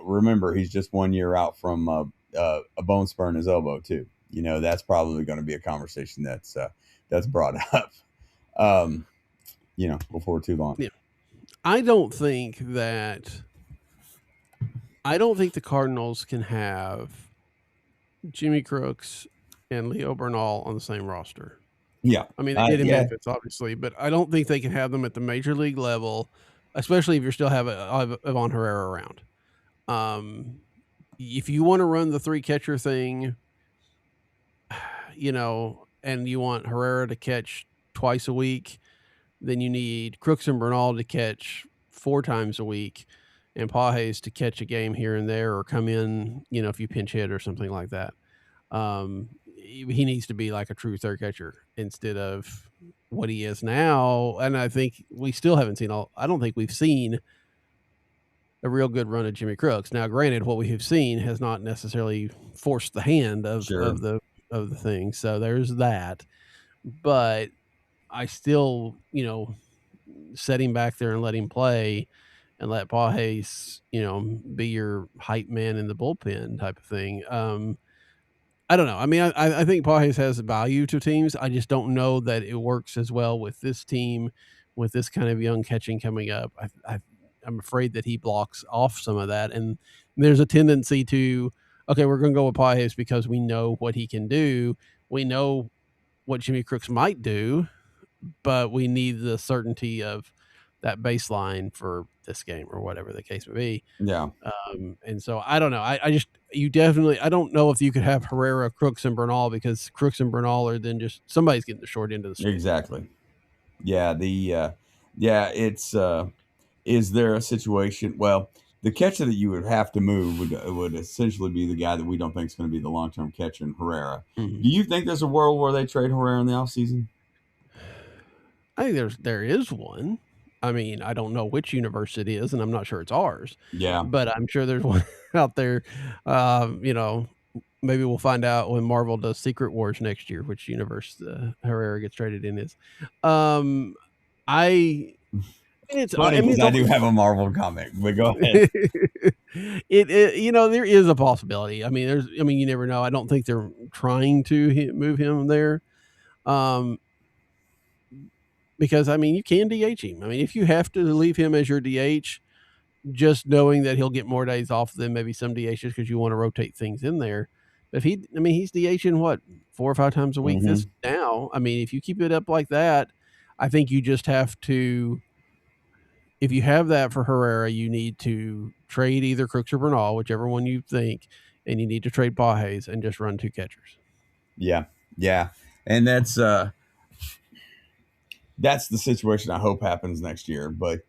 Speaker 11: remember, he's just 1 year out from a bone spur in his elbow too. That's probably going to be a conversation that's brought up, before too long. Yeah.
Speaker 10: I don't think the Cardinals can have Jimmy Crooks and Leo Bernal on the same roster.
Speaker 11: Yeah.
Speaker 10: I mean, they did in Memphis, obviously, but I don't think they can have them at the major league level, especially if you're still having Ivan Herrera around. If you want to run the 3 catcher thing, and you want Herrera to catch twice a week, then you need Crooks and Bernal to catch 4 times a week, and Paez to catch a game here and there, or come in, if you pinch hit or something like that. He needs to be like a true third catcher instead of what he is now. And I think we still haven't seen I don't think we've seen a real good run of Jimmy Crooks. Now, granted, what we have seen has not necessarily forced the hand of the thing. So there's that, but I still, set him back there and let him play, and let Paez, be your hype man in the bullpen type of thing. I don't know. I mean, I think Paez has value to teams. I just don't know that it works as well with this team, with this kind of young catching coming up. I'm afraid that he blocks off some of that. And there's a tendency to, okay, we're going to go with Paez because we know what he can do. We know what Jimmy Crooks might do. but we need the certainty of that baseline for this game or whatever the case may be.
Speaker 11: Yeah.
Speaker 10: And so I don't know. I just I don't know if you could have Herrera, Crooks, and Bernal, because Crooks and Bernal are then just somebody's getting the short end of the stick.
Speaker 11: Exactly. Yeah. It's is there a situation? Well, the catcher that you would have to move would essentially be the guy that we don't think is going to be the long-term catcher in Herrera.
Speaker 10: Mm-hmm.
Speaker 11: Do you think there's a world where they trade Herrera in the offseason?
Speaker 10: I think there is one. I mean, I don't know which universe it is, and I'm not sure it's ours.
Speaker 11: Yeah.
Speaker 10: But I'm sure there's one out there. Maybe we'll find out when Marvel does Secret Wars next year, which universe Herrera gets traded in is. It's
Speaker 11: funny because I do have a Marvel comic, but go ahead.
Speaker 10: There is a possibility. I mean, you never know. I don't think they're trying to move him there. Because you can DH him. I mean, if you have to leave him as your DH, just knowing that he'll get more days off than maybe some DHs because you want to rotate things in there. But he's DHing what, 4 or 5 times a week this now. I mean, if you keep it up like that, I think you just have to. If you have that for Herrera, you need to trade either Crooks or Bernal, whichever one you think, and you need to trade Baez and just run 2 catchers.
Speaker 11: Yeah, and that's the situation I hope happens next year. But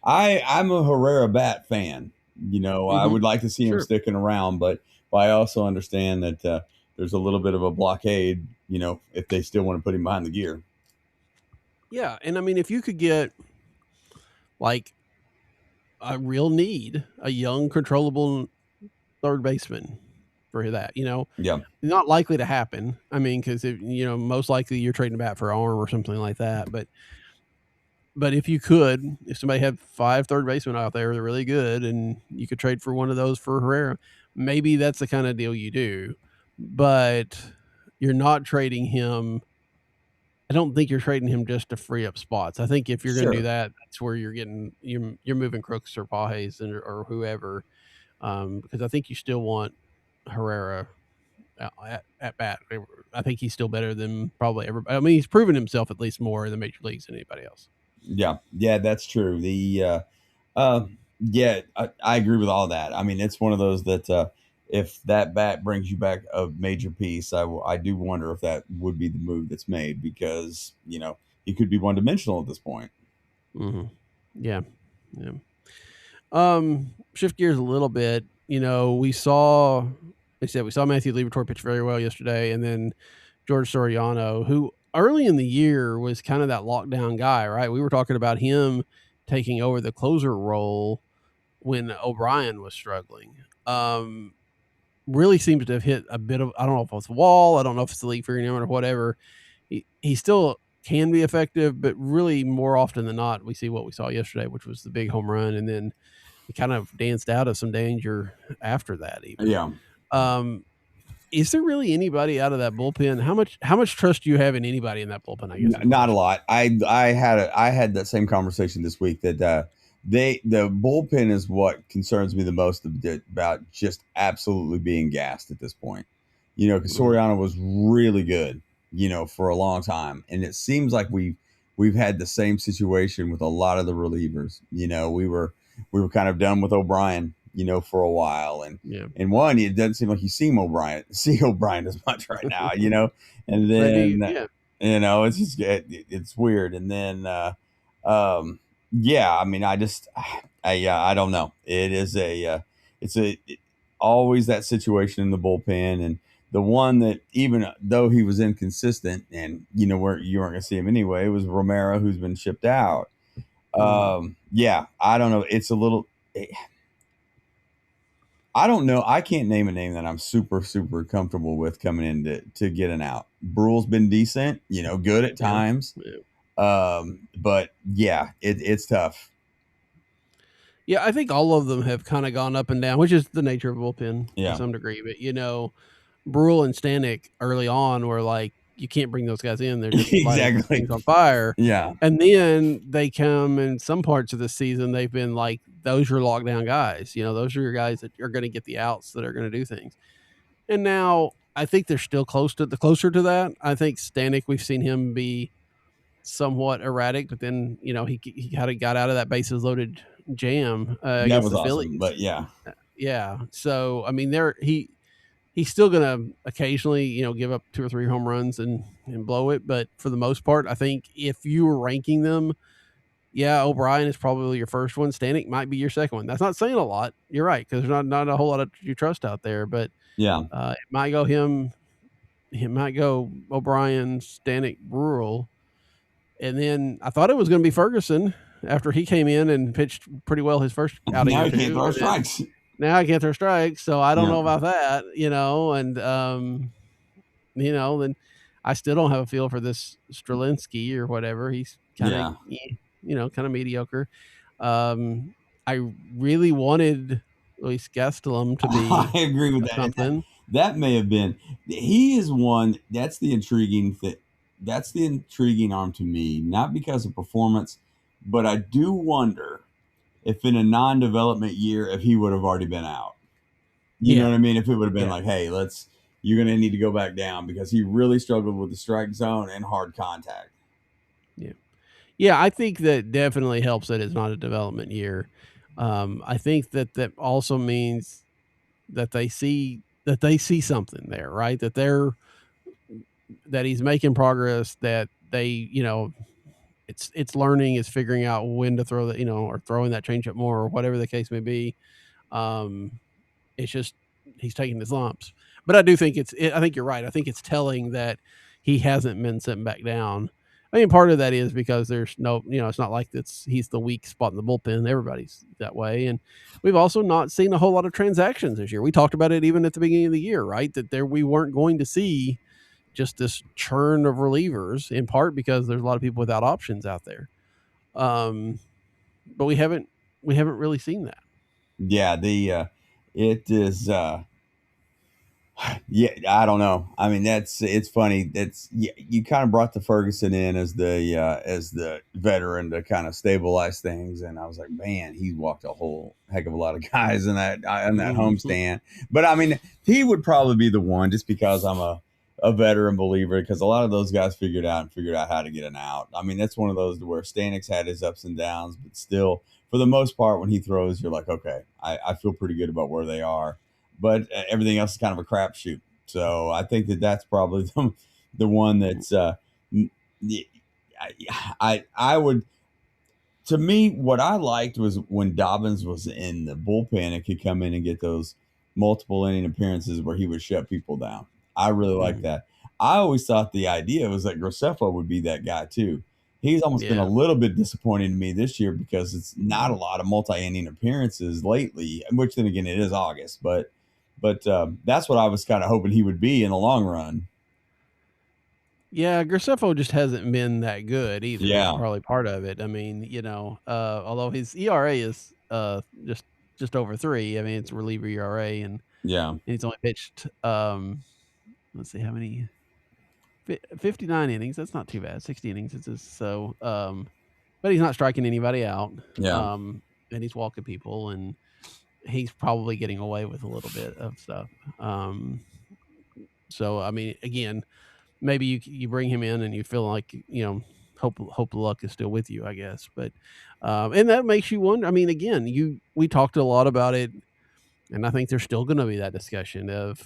Speaker 11: I'm a Herrera bat fan. I would like to see him sticking around, but I also understand that there's a little bit of a blockade, if they still want to put him behind the gear.
Speaker 10: Yeah, and if you could get like a real need, a young, controllable third baseman for that, not likely to happen. Because most likely you're trading a bat for an arm or something like that. But if somebody had 5 third basemen out there, they're really good, and you could trade for one of those for Herrera, maybe that's the kind of deal you do. But you're not trading him. I don't think you're trading him just to free up spots. I think if you're going to do that, that's where you're moving Crooks or Baez or whoever, because I think you still want Herrera at bat. I think he's still better than probably everybody. He's proven himself at least more in the major leagues than anybody else.
Speaker 11: Yeah, that's true. I agree with all that. It's one of those that if that bat brings you back a major piece, I do wonder if that would be the move that's made, because he could be one-dimensional at this point.
Speaker 10: Mm-hmm. Yeah. Shift gears a little bit. We saw Matthew Liberatore pitch very well yesterday, and then George Soriano, who early in the year was kind of that lockdown guy, right? We were talking about him taking over the closer role when O'Brien was struggling. Really seems to have hit a bit of, I don't know if it's a wall, I don't know if it's the league figuring him out or whatever. He still can be effective, but really more often than not, we see what we saw yesterday, which was the big home run, and then he kind of danced out of some danger after that even.
Speaker 11: Yeah.
Speaker 10: Is there really anybody out of that bullpen? How much trust do you have in anybody in that bullpen? I guess
Speaker 11: not a lot. I had that same conversation this week that the bullpen is what concerns me the most about just absolutely being gassed at this point. Because Soriano was really good, for a long time, and it seems like we've had the same situation with a lot of the relievers. We were kind of done with O'Brien, for a while, and it doesn't seem like you see O'Brien as much right now, and then it's just it's weird, and then I don't know. It is always that situation in the bullpen, and the one that, even though he was inconsistent and where you weren't going to see him anyway, was Romero, who's been shipped out. I don't know. It's a little. I don't know. I can't name a name that I'm super, super comfortable with coming in to get an out. Brule's been decent, good at times. But it's tough.
Speaker 10: Yeah, I think all of them have kind of gone up and down, which is the nature of a bullpen to some degree. But, Brule and Stanek early on were like, you can't bring those guys in. They're just lighting things on fire.
Speaker 11: Yeah.
Speaker 10: And then they come in some parts of the season, they've been like, those are lockdown guys. Those are your guys that are going to get the outs, that are going to do things. And now I think they're still closer to that. I think Stanek, we've seen him be somewhat erratic, but then he kind of got out of that bases loaded jam
Speaker 11: That
Speaker 10: against
Speaker 11: was
Speaker 10: the
Speaker 11: awesome.
Speaker 10: Phillies.
Speaker 11: But yeah.
Speaker 10: Yeah. So I mean, he's still gonna occasionally give up 2 or 3 home runs and blow it, but for the most part, I think if you were ranking them, yeah, O'Brien is probably your first one. Stanek might be your second one. That's not saying a lot. You're right, because there's not a whole lot of you trust out there, but
Speaker 11: yeah,
Speaker 10: it might go him. It might go O'Brien, Stanek, Rural, and then I thought it was going to be Ferguson after he came in and pitched pretty well his first outing.
Speaker 11: Now he can't throw strikes.
Speaker 10: Now I can't throw strikes, so I don't know about that, and then I still don't have a feel for this Strelinsky or whatever. He's kind of kind of mediocre. I really wanted Luis Gastelum to be.
Speaker 11: I agree with that.
Speaker 10: Something.
Speaker 11: That may have been. He is one. That's the intriguing thing. That's the intriguing arm to me, not because of performance, but I do wonder if in a non-development year, if he would have already been out. You know what I mean? If it would have been like, hey, you're going to need to go back down, because he really struggled with the strike zone and hard contact.
Speaker 10: Yeah. Yeah, I think that definitely helps that it's not a development year. I think that also means that they see something there, right? That he's making progress, that they, it's learning, it's figuring out when to throw that, or throwing that changeup more, or whatever the case may be. It's just he's taking his lumps. But I do think I think you're right. I think it's telling that he hasn't been sent back down. I mean, part of that is because there's no, it's not like he's the weak spot in the bullpen. Everybody's that way. And we've also not seen a whole lot of transactions this year. We talked about it even at the beginning of the year, right? That we weren't going to see just this churn of relievers, in part because there's a lot of people without options out there. But we haven't really seen that.
Speaker 11: Yeah, it is. Yeah, I don't know. I mean, it's funny. You kind of brought the Ferguson in as the veteran to kind of stabilize things, and I was like, man, he walked a whole heck of a lot of guys in that homestand. But I mean, he would probably be the one, just because I'm a veteran believer, because a lot of those guys figured out how to get an out. I mean, that's one of those where Stanek's had his ups and downs, but still, for the most part, when he throws, you're like, okay, I feel pretty good about where they are. But everything else is kind of a crapshoot. So I think that's probably the one that's I would. To me, what I liked was when Dobbins was in the bullpen and could come in and get those multiple inning appearances where he would shut people down. I really like that. I always thought the idea was that Graceffo would be that guy too. He's almost been a little bit disappointing to me this year, because it's not a lot of multi-inning appearances lately, which then again, it is August, but that's what I was kind of hoping he would be in the long run.
Speaker 10: Yeah, Graceffo just hasn't been that good either.
Speaker 11: Yeah.
Speaker 10: That's probably part of it. I mean, although his ERA is just over 3. I mean, it's reliever ERA, and he's only pitched let's see how many, 59 innings. That's not too bad. 60 innings. But he's not striking anybody out.
Speaker 11: Yeah.
Speaker 10: And he's walking people, and he's probably getting away with a little bit of stuff. So, I mean, again, maybe you bring him in and you feel like, hope the luck is still with you, I guess. But, and that makes you wonder. I mean, again, we talked a lot about it, and I think there's still going to be that discussion of,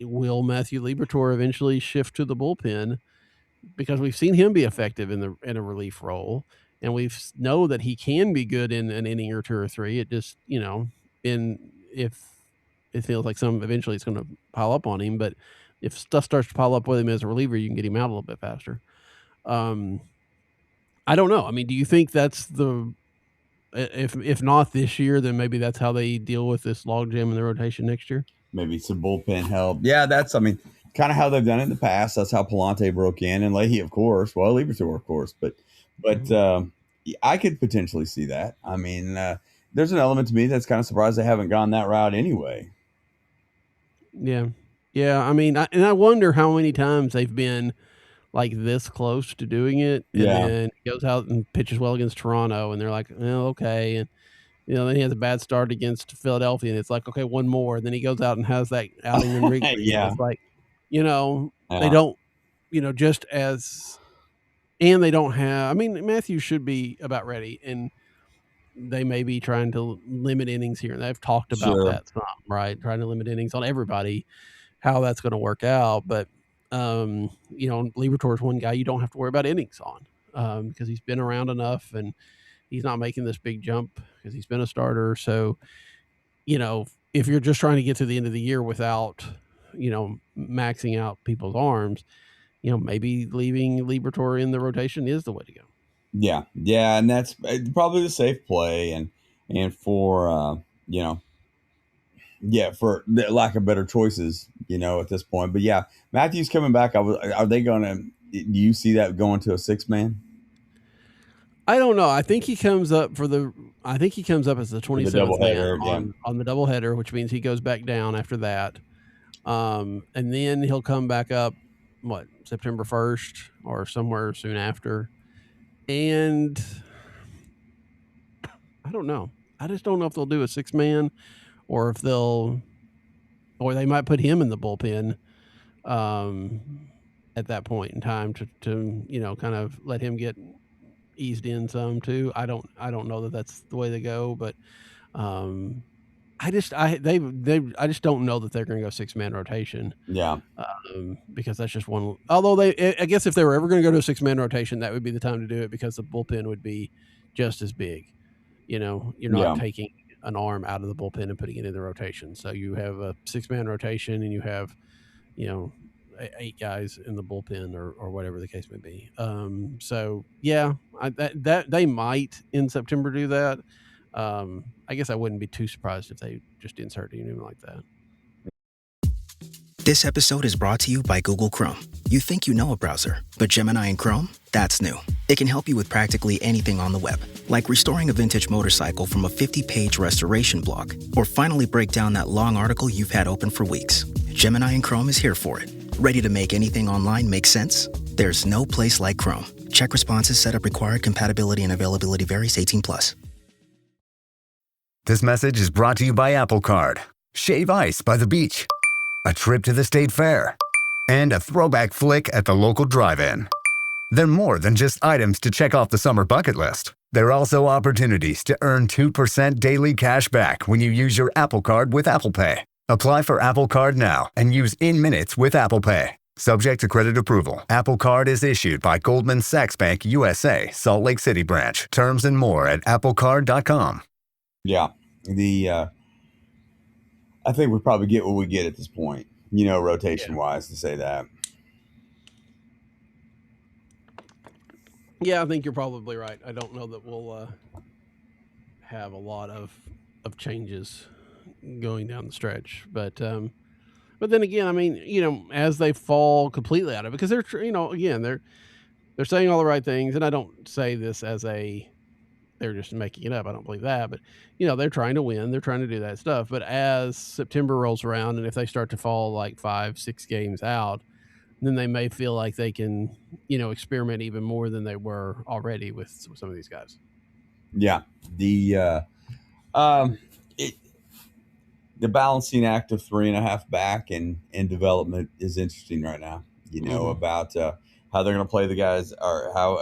Speaker 10: will Matthew Liberatore eventually shift to the bullpen? Because we've seen him be effective in a relief role, and we know that he can be good in an inning or 2 or 3. It just, if it feels like eventually it's going to pile up on him, but if stuff starts to pile up with him as a reliever, you can get him out a little bit faster. I don't know. I mean, do you think that's if not this year, then maybe that's how they deal with this logjam in the rotation next year? Maybe
Speaker 11: some bullpen help. Yeah, that's, I mean, kind of how they've done it in the past. That's how Palante broke in, and Leahy, of course. Well, Liberatore, of course, but I could potentially see that. I mean, there's an element to me that's kind of surprised they haven't gone that route anyway.
Speaker 10: Yeah. I mean, I wonder how many times they've been like this close to doing it, and then he goes out and pitches well against Toronto, and they're like, well, okay, and then he has a bad start against Philadelphia, and it's like, okay, one more, and then he goes out and has that outing in Wrigley. It's like, they don't, just as And they don't have. I mean, Matthew should be about ready, and they may be trying to limit innings here. And they've talked about
Speaker 11: Sure.
Speaker 10: that some, right? Trying to limit innings on everybody. How that's going to work out, but Liberatore is one guy you don't have to worry about innings on because he's been around enough, and he's not making this big jump because he's been a starter. So, if you're just trying to get to the end of the year without, maxing out people's arms, maybe leaving Liberatore in the rotation is the way to go.
Speaker 11: Yeah, and that's probably the safe play, and for for the lack of better choices, at this point. But yeah, Matthew's coming back. Are they gonna? Do you see that going to a 6-man?
Speaker 10: I don't know. I think he comes up as the 27th man on the doubleheader, which means he goes back down after that. And then he'll come back up, September 1st or somewhere soon after. And I don't know. I just don't know if they'll do a 6-man or or they might put him in the bullpen at that point in time to kind of let him get eased in some too. I don't know that that's the way they go, but I just don't know that they're going to go 6-man rotation.
Speaker 11: Yeah.
Speaker 10: Because that's just one. Although I guess if they were ever going to go to a 6-man rotation, that would be the time to do it because the bullpen would be just as big. You're not taking an arm out of the bullpen and putting it in the rotation. So you have a 6-man rotation and you have, 8 guys in the bullpen or whatever the case may be. So yeah, that they might in September do that. I guess I wouldn't be too surprised if they just insert anything like that.
Speaker 6: This episode is brought to you by Google Chrome. You think you know a browser, but Gemini and Chrome? That's new. It can help you with practically anything on the web, like restoring a vintage motorcycle from a 50-page restoration blog, or finally break down that long article you've had open for weeks. Gemini and Chrome is here for it. Ready to make anything online make sense? There's no place like Chrome. Check responses, setup required, compatibility and availability varies, 18+.
Speaker 7: This message is brought to you by Apple Card. Shave ice by the beach. A trip to the state fair. And a throwback flick at the local drive-in. They're more than just items to check off the summer bucket list. They're also opportunities to earn 2% daily cash back when you use your Apple Card with Apple Pay. Apply for Apple Card now and use in-minutes with Apple Pay. Subject to credit approval. Apple Card is issued by Goldman Sachs Bank USA, Salt Lake City branch. Terms and more at applecard.com.
Speaker 11: Yeah. I think we probably get what we get at this point, rotation-wise, to say that.
Speaker 10: Yeah, I think you're probably right. I don't know that we'll have a lot of changes going down the stretch, but then again, I mean, as they fall completely out of it, because they're again they're saying all the right things, and I don't say this as they're just making it up. I don't believe that, but they're trying to win, they're trying to do that stuff. But as September rolls around, and if they start to fall like 5-6 games out, then they may feel like they can, experiment even more than they were already with some of these guys.
Speaker 11: Yeah. The balancing act of 3.5 back and development is interesting right now, about how they're going to play the guys, or how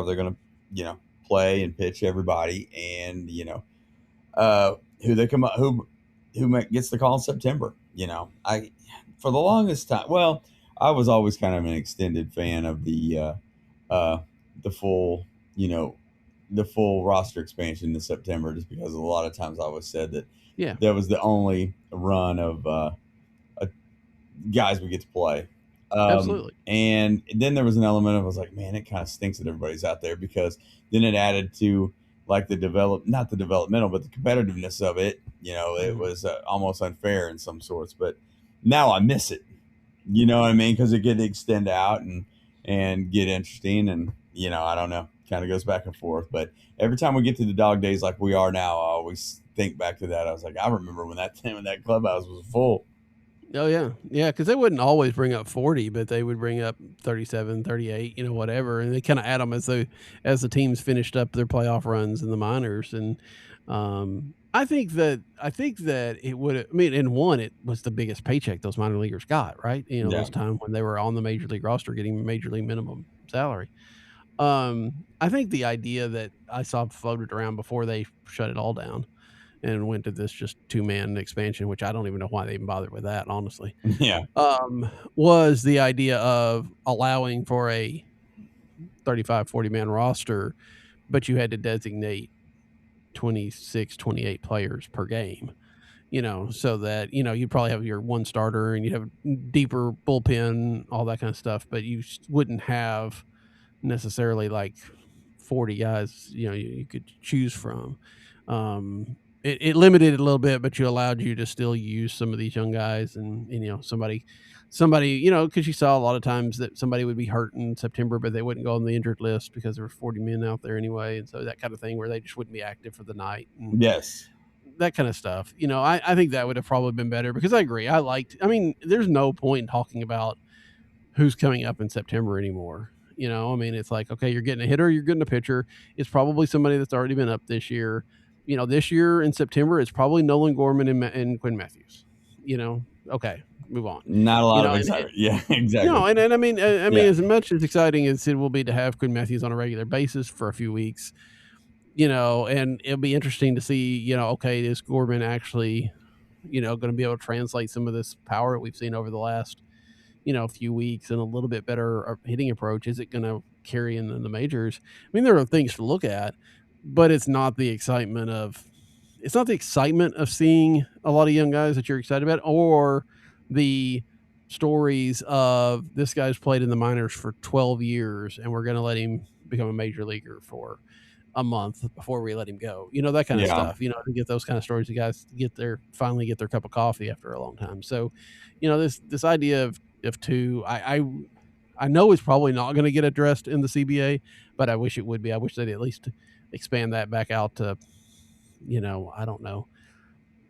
Speaker 11: they're going to, play and pitch everybody, and, who they come up, who gets the call in September. For the longest time, well, I was always kind of an extended fan of the full, the full roster expansion in September, just because a lot of times I always said that that was the only run of guys we get to play.
Speaker 10: Absolutely.
Speaker 11: And then there was an element of, I was like, man, it kind of stinks that everybody's out there, because then it added to like not the developmental, but the competitiveness of it. It was almost unfair in some sorts, but now I miss it. You know what I mean? Because it get to extend out and get interesting, and I don't know, kind of goes back and forth. But every time we get to the dog days like we are now, I always think back to that. I was like, I remember when that clubhouse was full.
Speaker 10: Oh yeah, because they wouldn't always bring up 40, but they would bring up 37, 38, whatever, and they kind of add them as the teams finished up their playoff runs in the minors. And I think that it would. It was the biggest paycheck those minor leaguers got, right? Those time when they were on the major league roster getting major league minimum salary. I think the idea that I saw floated around before they shut it all down and went to this just 2-man expansion, which I don't even know why they even bothered with that, honestly.
Speaker 11: Yeah.
Speaker 10: Was the idea of allowing for a 35, 40-man roster, but you had to designate 26, 28 players per game, so that, you'd probably have your one starter and you'd have deeper bullpen, all that kind of stuff, but you wouldn't have necessarily like 40 guys, you could choose from. It limited it a little bit, but you allowed you to still use some of these young guys and somebody, because you saw a lot of times that somebody would be hurt in September, but they wouldn't go on the injured list because there were 40 men out there anyway. And so that kind of thing where they just wouldn't be active for the night. And
Speaker 11: Yes.
Speaker 10: that kind of stuff. I think that would have probably been better because I agree. There's no point in talking about who's coming up in September anymore. It's like, okay, you're getting a hitter, you're getting a pitcher. It's probably somebody that's already been up this year. This year in September, it's probably Nolan Gorman and Quinn Matthews. Okay, move on.
Speaker 11: Not a lot of excitement. Yeah, exactly.
Speaker 10: No, and as much as exciting as it will be to have Quinn Matthews on a regular basis for a few weeks, and it'll be interesting to see, okay, is Gorman actually, going to be able to translate some of this power that we've seen over the last, few weeks and a little bit better hitting approach? Is it going to carry in the majors? There are things to look at, but it's not the excitement of seeing a lot of young guys that you're excited about, or the stories of this guy's played in the minors for 12 years and we're going to let him become a major leaguer for a month before we let him go. That kind of stuff, to get those kind of stories, the guys finally get their cup of coffee after a long time. So, this idea of two, I know it's probably not going to get addressed in the CBA, but I wish it would be. I wish they'd at least expand that back out to, I don't know,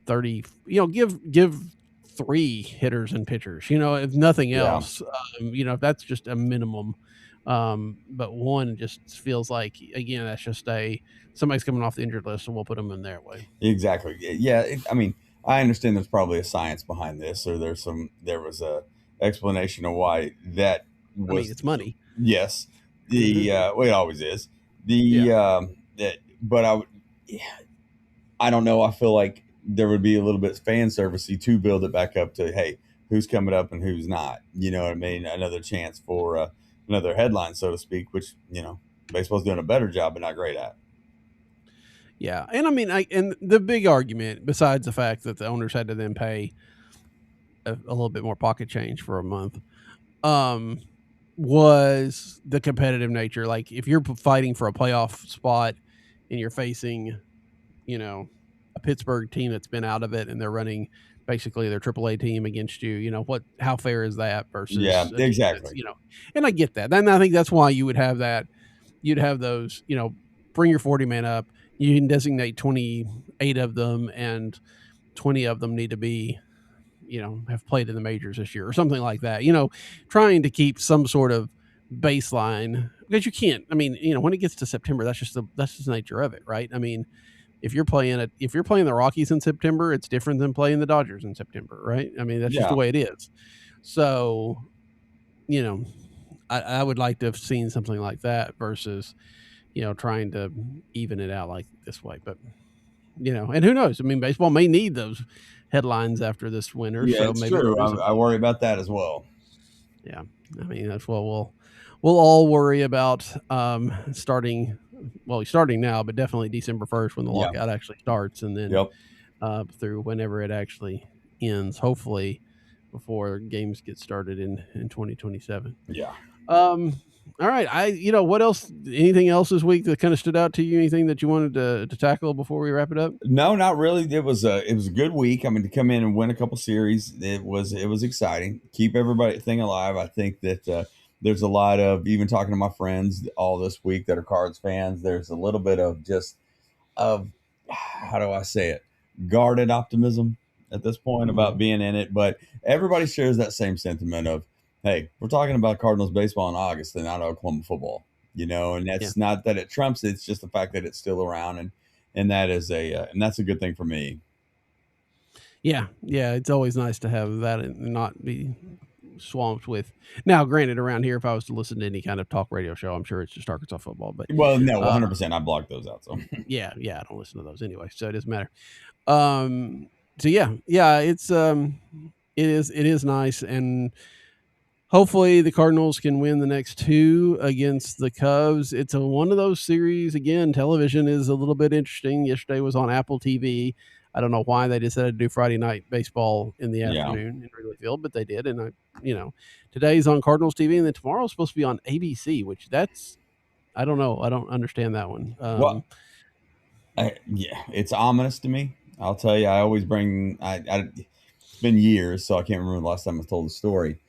Speaker 10: 30, give 3 hitters and pitchers, if nothing else, if that's just a minimum. But one just feels like, again, that's just somebody's coming off the injured list, so we'll put them in their way.
Speaker 11: Exactly. Yeah. I understand there's probably a science behind this, or there was a explanation of why that was.
Speaker 10: It's money.
Speaker 11: Yes. Well, it always is. But I don't know. I feel like there would be a little bit fan servicey to build it back up to, hey, who's coming up and who's not. You know what I mean? Another chance for another headline, so to speak, which, baseball's doing a better job, but not great at.
Speaker 10: Yeah. And and the big argument, besides the fact that the owners had to then pay a little bit more pocket change for a month, was the competitive nature. Like, if you're fighting for a playoff spot and you're facing, a Pittsburgh team that's been out of it and they're running basically their AAA team against you, how fair is that versus?
Speaker 11: Yeah, exactly.
Speaker 10: And I get that. And I think that's why you would have that. You'd have those, bring your 40 man up. You can designate 28 of them, and 20 of them need to be, have played in the majors this year or something like that, trying to keep some sort of baseline, because you can't, when it gets to September, that's just the nature of it. Right. If you're playing the Rockies in September, it's different than playing the Dodgers in September. Right. That's just the way it is. So, I would like to have seen something like that versus, trying to even it out like this way. But, and who knows? Baseball may need those headlines after this winter.
Speaker 11: Yeah,
Speaker 10: so
Speaker 11: it's
Speaker 10: maybe
Speaker 11: true. I worry about that as well.
Speaker 10: Yeah. That's what we'll all worry about starting now, but definitely December 1st when the lockout actually starts, and then through whenever it actually ends, hopefully before games get started in 2027.
Speaker 11: Yeah.
Speaker 10: All right. What else? Anything else this week that kind of stood out to you? Anything that you wanted to tackle before we wrap it up?
Speaker 11: No, not really. It was a good week. To come in and win a couple series, it was exciting. Keep everything alive. I think that there's a lot of, even talking to my friends all this week that are Cards fans, there's a little bit of how do I say it? Guarded optimism at this point about being in it, but everybody shares that same sentiment of, hey, we're talking about Cardinals baseball in August and not Oklahoma football, and that's not that it trumps it. It's just the fact that it's still around, and that is and that's a good thing for me.
Speaker 10: Yeah. It's always nice to have that and not be swamped with. Now, granted, around here, if I was to listen to any kind of talk radio show, I'm sure it's just Arkansas football. But
Speaker 11: well, no, 100%. I blocked those out. So
Speaker 10: yeah, I don't listen to those anyway, so it doesn't matter. So yeah, it's it is nice, and hopefully the Cardinals can win the next 2 against the Cubs. It's one of those series. Again, television is a little bit interesting. Yesterday was on Apple TV. I don't know why they decided to do Friday night baseball in the afternoon in Wrigley Field, but they did. And today's on Cardinals TV, and then tomorrow's supposed to be on ABC, which I don't know. I don't understand that one.
Speaker 11: It's ominous to me. I'll tell you. I always bring. It's been years, so I can't remember the last time I told the story.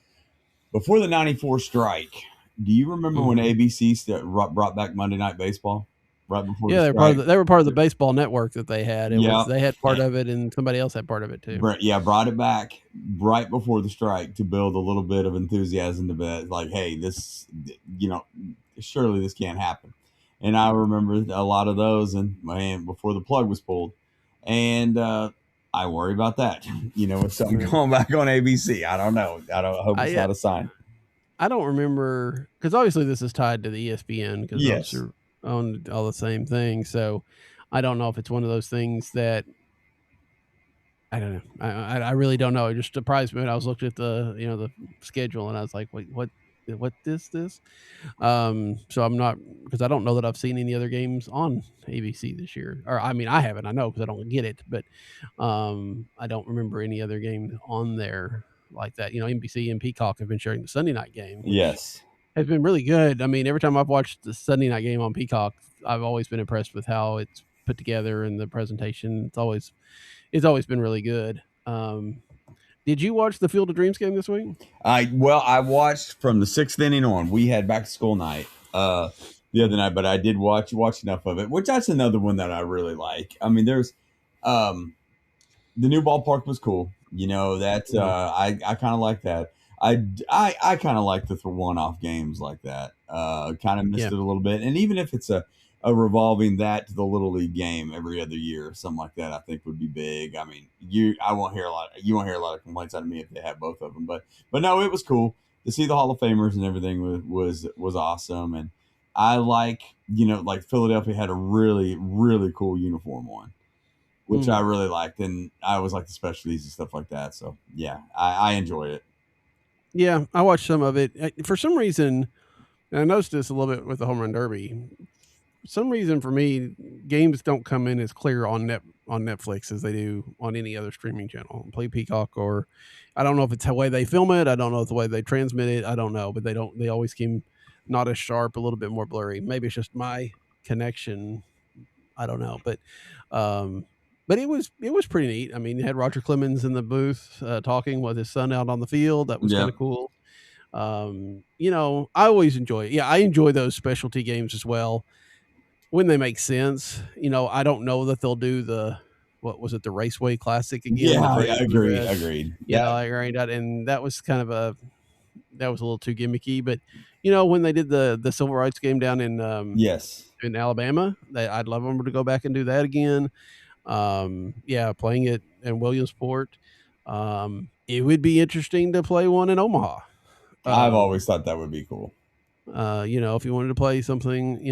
Speaker 11: Before the '94 strike, do you remember when ABC brought back Monday Night Baseball? Right before
Speaker 10: they were part of the baseball network that they had. They had part of it, and somebody else had part of it too.
Speaker 11: Brought it back right before the strike to build a little bit of enthusiasm to bet, like, hey, this, surely this can't happen. And I remember a lot of those, and man, before the plug was pulled, and I worry about that. With something going back on ABC. I don't know. I hope it's not a sign.
Speaker 10: I don't remember, because obviously this is tied to the ESPN because those are on all the same thing. So I don't know if it's one of those things that I don't know. I really don't know. It just surprised me when I was looking at the schedule, and I was like, wait, what is this? So I'm not, because I don't know that I've seen any other games on ABC this year. Or I mean, I haven't. I know because I don't get it, but I don't remember any other games on there like that. NBC and Peacock have been sharing the Sunday night game.
Speaker 11: Yes.
Speaker 10: Has been really good. I mean, every time I've watched the Sunday night game on Peacock, I've always been impressed with how it's put together and the presentation. It's always been really good. Did you watch the Field of Dreams game this week?
Speaker 11: I watched from the 6th inning on. We had back to school night the other night, but I did watch enough of it, which that's another one that I really like. I mean, there's the new ballpark was cool. That I kind of like that. I kind of like the one-off games like that. Kind of missed it a little bit, and even if it's a revolving that to the Little League game every other year or something like that, I think would be big. I mean, you won't hear a lot of complaints out of me if they have both of them, but no, it was cool to see the Hall of Famers and everything was awesome. And I like Philadelphia had a really, really cool uniform one, which I really liked, and I always like the specialties and stuff like that. So yeah, I enjoyed it.
Speaker 10: Yeah, I watched some of it. For some reason, and I noticed this a little bit with the Home Run Derby. For some reason, for me, games don't come in as clear on Netflix as they do on any other streaming channel. Play Peacock, or I don't know if it's the way they film it. I don't know if it's the way they transmit it. I don't know, but they always seem not as sharp, a little bit more blurry. Maybe it's just my connection. I don't know, but it was pretty neat. I mean, you had Roger Clemens in the booth talking with his son out on the field. That was kind of cool. I always enjoy it. Yeah, I enjoy those specialty games as well when they make sense. I don't know that they'll do the Raceway Classic again.
Speaker 11: Yeah, agreed.
Speaker 10: And that was kind of a little too gimmicky. But when they did the Civil Rights game down in Alabama, I'd love them to go back and do that again. Playing it in Williamsport. It would be interesting to play one in Omaha.
Speaker 11: I've always thought that would be cool.
Speaker 10: If you wanted to play something,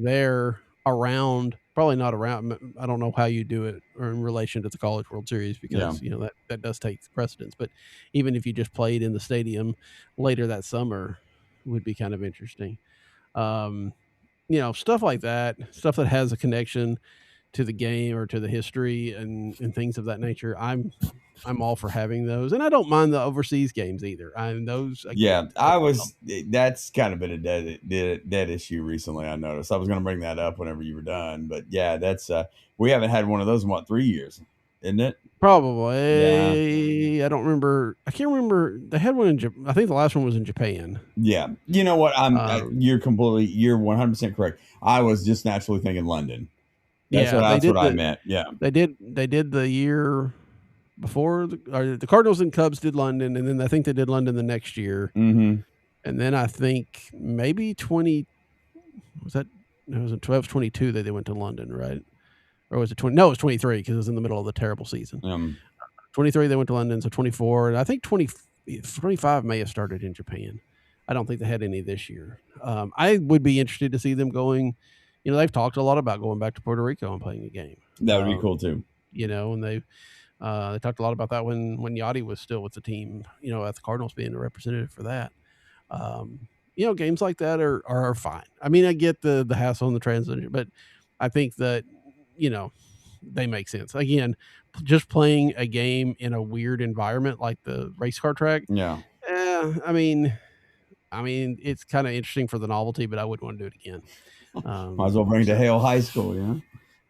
Speaker 10: there around, probably not around. I don't know how you do it or in relation to the College World Series because that does take precedence. But even if you just played in the stadium later that summer, would be kind of interesting. Stuff like that, stuff that has a connection to the game or to the history and things of that nature. I'm all for having those, and I don't mind the overseas games either.
Speaker 11: That's kind of been a dead issue recently. I noticed. I was going to bring that up whenever you were done, but yeah, that's we haven't had one of those in 3 years, isn't it?
Speaker 10: Probably. Yeah. I don't remember. I can't remember. They had one in I think the last one was in Japan.
Speaker 11: Yeah. You know what? You're 100% correct. I was just naturally thinking London. That's what I meant. Yeah.
Speaker 10: They did the year before the Cardinals and Cubs did London, and then I think they did London the next year.
Speaker 11: Mm-hmm.
Speaker 10: And then I think maybe 22 that they went to London, right? Or was it 20? No, it was 23 because it was in the middle of the terrible season. 23 they went to London, so 24, and I think 25 may have started in Japan. I don't think they had any this year. I would be interested to see them going. They've talked a lot about going back to Puerto Rico and playing a game.
Speaker 11: That would be cool too.
Speaker 10: And they talked a lot about that when Yachty was still with the team. At the Cardinals being a representative for that. Games like that are fine. I mean, I get the hassle and the transition, but I think that they make sense. Again, just playing a game in a weird environment like the race car track.
Speaker 11: Yeah.
Speaker 10: I mean, it's kind of interesting for the novelty, but I wouldn't want to do it again.
Speaker 11: Might as well bring it to Hale High School,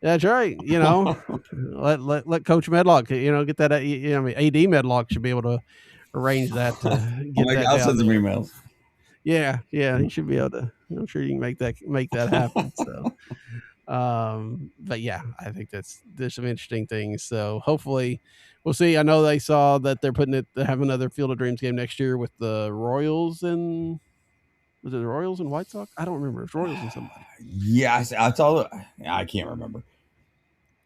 Speaker 10: That's right. Let Coach Medlock, get that. AD Medlock should be able to arrange that.
Speaker 11: I'll send some emails.
Speaker 10: Yeah, he should be able to. I'm sure you can make that happen. So, but yeah, I think there's some interesting things. So hopefully, we'll see. I know they saw that they have another Field of Dreams game next year with the Royals and. Was it the Royals and White Sox? I don't remember. It's Royals and somebody.
Speaker 11: Yeah, I saw. I can't remember.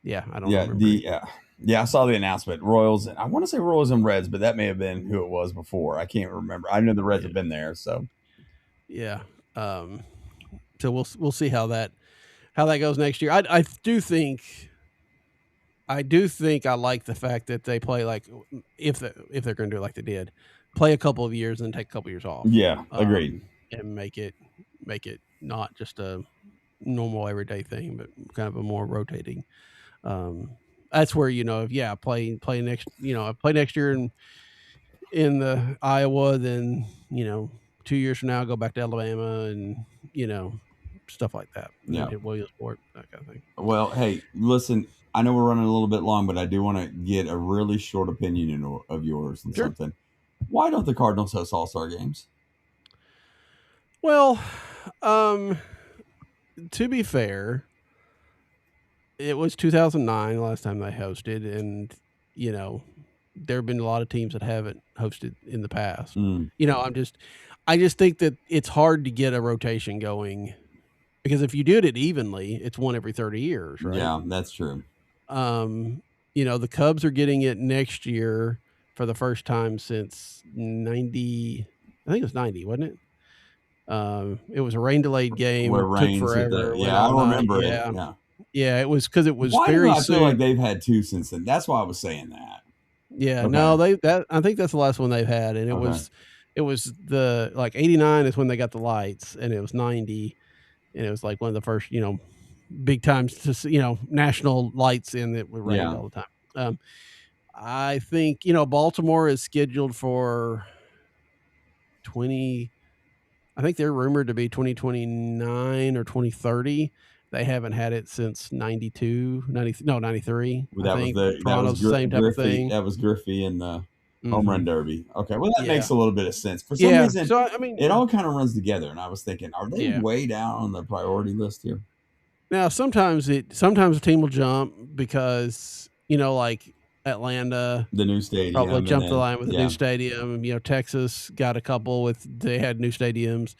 Speaker 10: Yeah, I don't remember.
Speaker 11: I saw the announcement. Royals, and I want to say Royals and Reds, but that may have been who it was before. I can't remember. I know the Reds have been there, so
Speaker 10: yeah. So we'll see how that goes next year. I do think I like the fact that they play like if they're going to do it like they did, play a couple of years and then take a couple of years off.
Speaker 11: Yeah, agreed.
Speaker 10: And make it not just a normal everyday thing, but kind of a more rotating. That's where play next year in the Iowa, then 2 years from now go back to Alabama and stuff like that.
Speaker 11: Yeah,
Speaker 10: Williamsport, that kind of thing.
Speaker 11: Well, hey, listen, I know we're running a little bit long, but I do want to get a really short opinion of yours on something. Why don't the Cardinals host All-Star games?
Speaker 10: Well, to be fair, it was 2009 last time they hosted, and there have been a lot of teams that haven't hosted in the past. I just think that it's hard to get a rotation going because if you did it evenly, it's one every 30 years, right?
Speaker 11: Yeah, that's true.
Speaker 10: The Cubs are getting it next year for the first time since 90. I think it was 90, wasn't it? It was a rain delayed game.
Speaker 11: Where
Speaker 10: it took forever.
Speaker 11: I remember it.
Speaker 10: Yeah, it was because it was
Speaker 11: Why
Speaker 10: very
Speaker 11: do I
Speaker 10: soon.
Speaker 11: feel like they've had two since then? That's why I was saying that.
Speaker 10: Yeah,
Speaker 11: Okay.
Speaker 10: no, I think that's the last one they've had, and it was the 89 is when they got the lights, and it was 90, and it was like one of the first big times to see, national lights in that were rained all the time. I think Baltimore is scheduled for 20. I think they're rumored to be 2029 or 2030. They haven't had it since 93.
Speaker 11: Well,
Speaker 10: Toronto's the same type of thing.
Speaker 11: That was Griffey in the home run derby. Okay, well that makes a little bit of sense. For some reason, it all kind of runs together. And I was thinking, are they way down on the priority list here?
Speaker 10: Now sometimes a team will jump because like Atlanta,
Speaker 11: the new stadium,
Speaker 10: probably jumped the line with the new stadium. Texas got a couple they had new stadiums.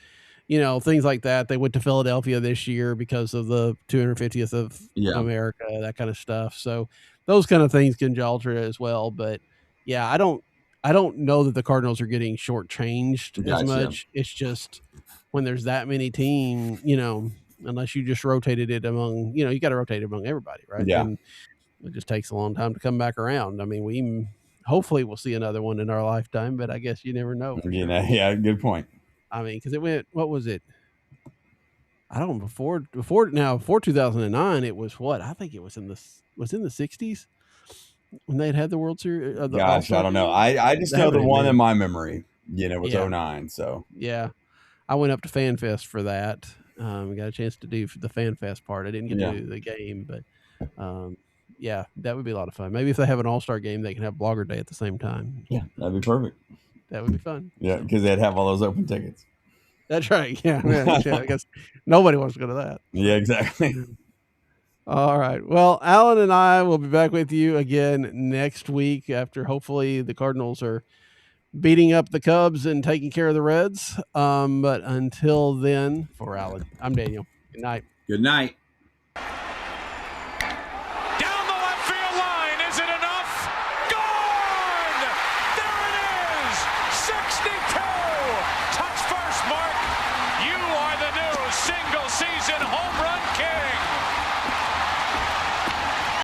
Speaker 10: Things like that. They went to Philadelphia this year because of the 250th of America, that kind of stuff. So those kind of things can alter it as well. But I don't know that the Cardinals are getting shortchanged as much. It's just when there's that many teams, unless you just rotated it among, you got to rotate it among everybody, right?
Speaker 11: Yeah.
Speaker 10: And it just takes a long time to come back around. I mean, hopefully we'll see another one in our lifetime, but I guess you never know.
Speaker 11: Yeah, good point.
Speaker 10: I mean, because it went, what was it? I don't know, before 2009, it was what? I think it was in the 60s when they had the World Series.
Speaker 11: Gosh, I don't know. I just know the one in my memery, was 09. So
Speaker 10: yeah, I went up to Fan Fest for that. Got a chance to do the Fan Fest part. I didn't get to do the game, but that would be a lot of fun. Maybe if they have an All-Star game, they can have Blogger Day at the same time.
Speaker 11: Yeah, that'd be perfect.
Speaker 10: That would be fun.
Speaker 11: Yeah, because they'd have all those open tickets.
Speaker 10: That's right. Yeah, I guess nobody wants to go to that.
Speaker 11: Yeah, exactly.
Speaker 10: All right. Well, Alan and I will be back with you again next week after hopefully the Cardinals are beating up the Cubs and taking care of the Reds. But until then, for Alan, I'm Daniel. Good night.
Speaker 11: Good night.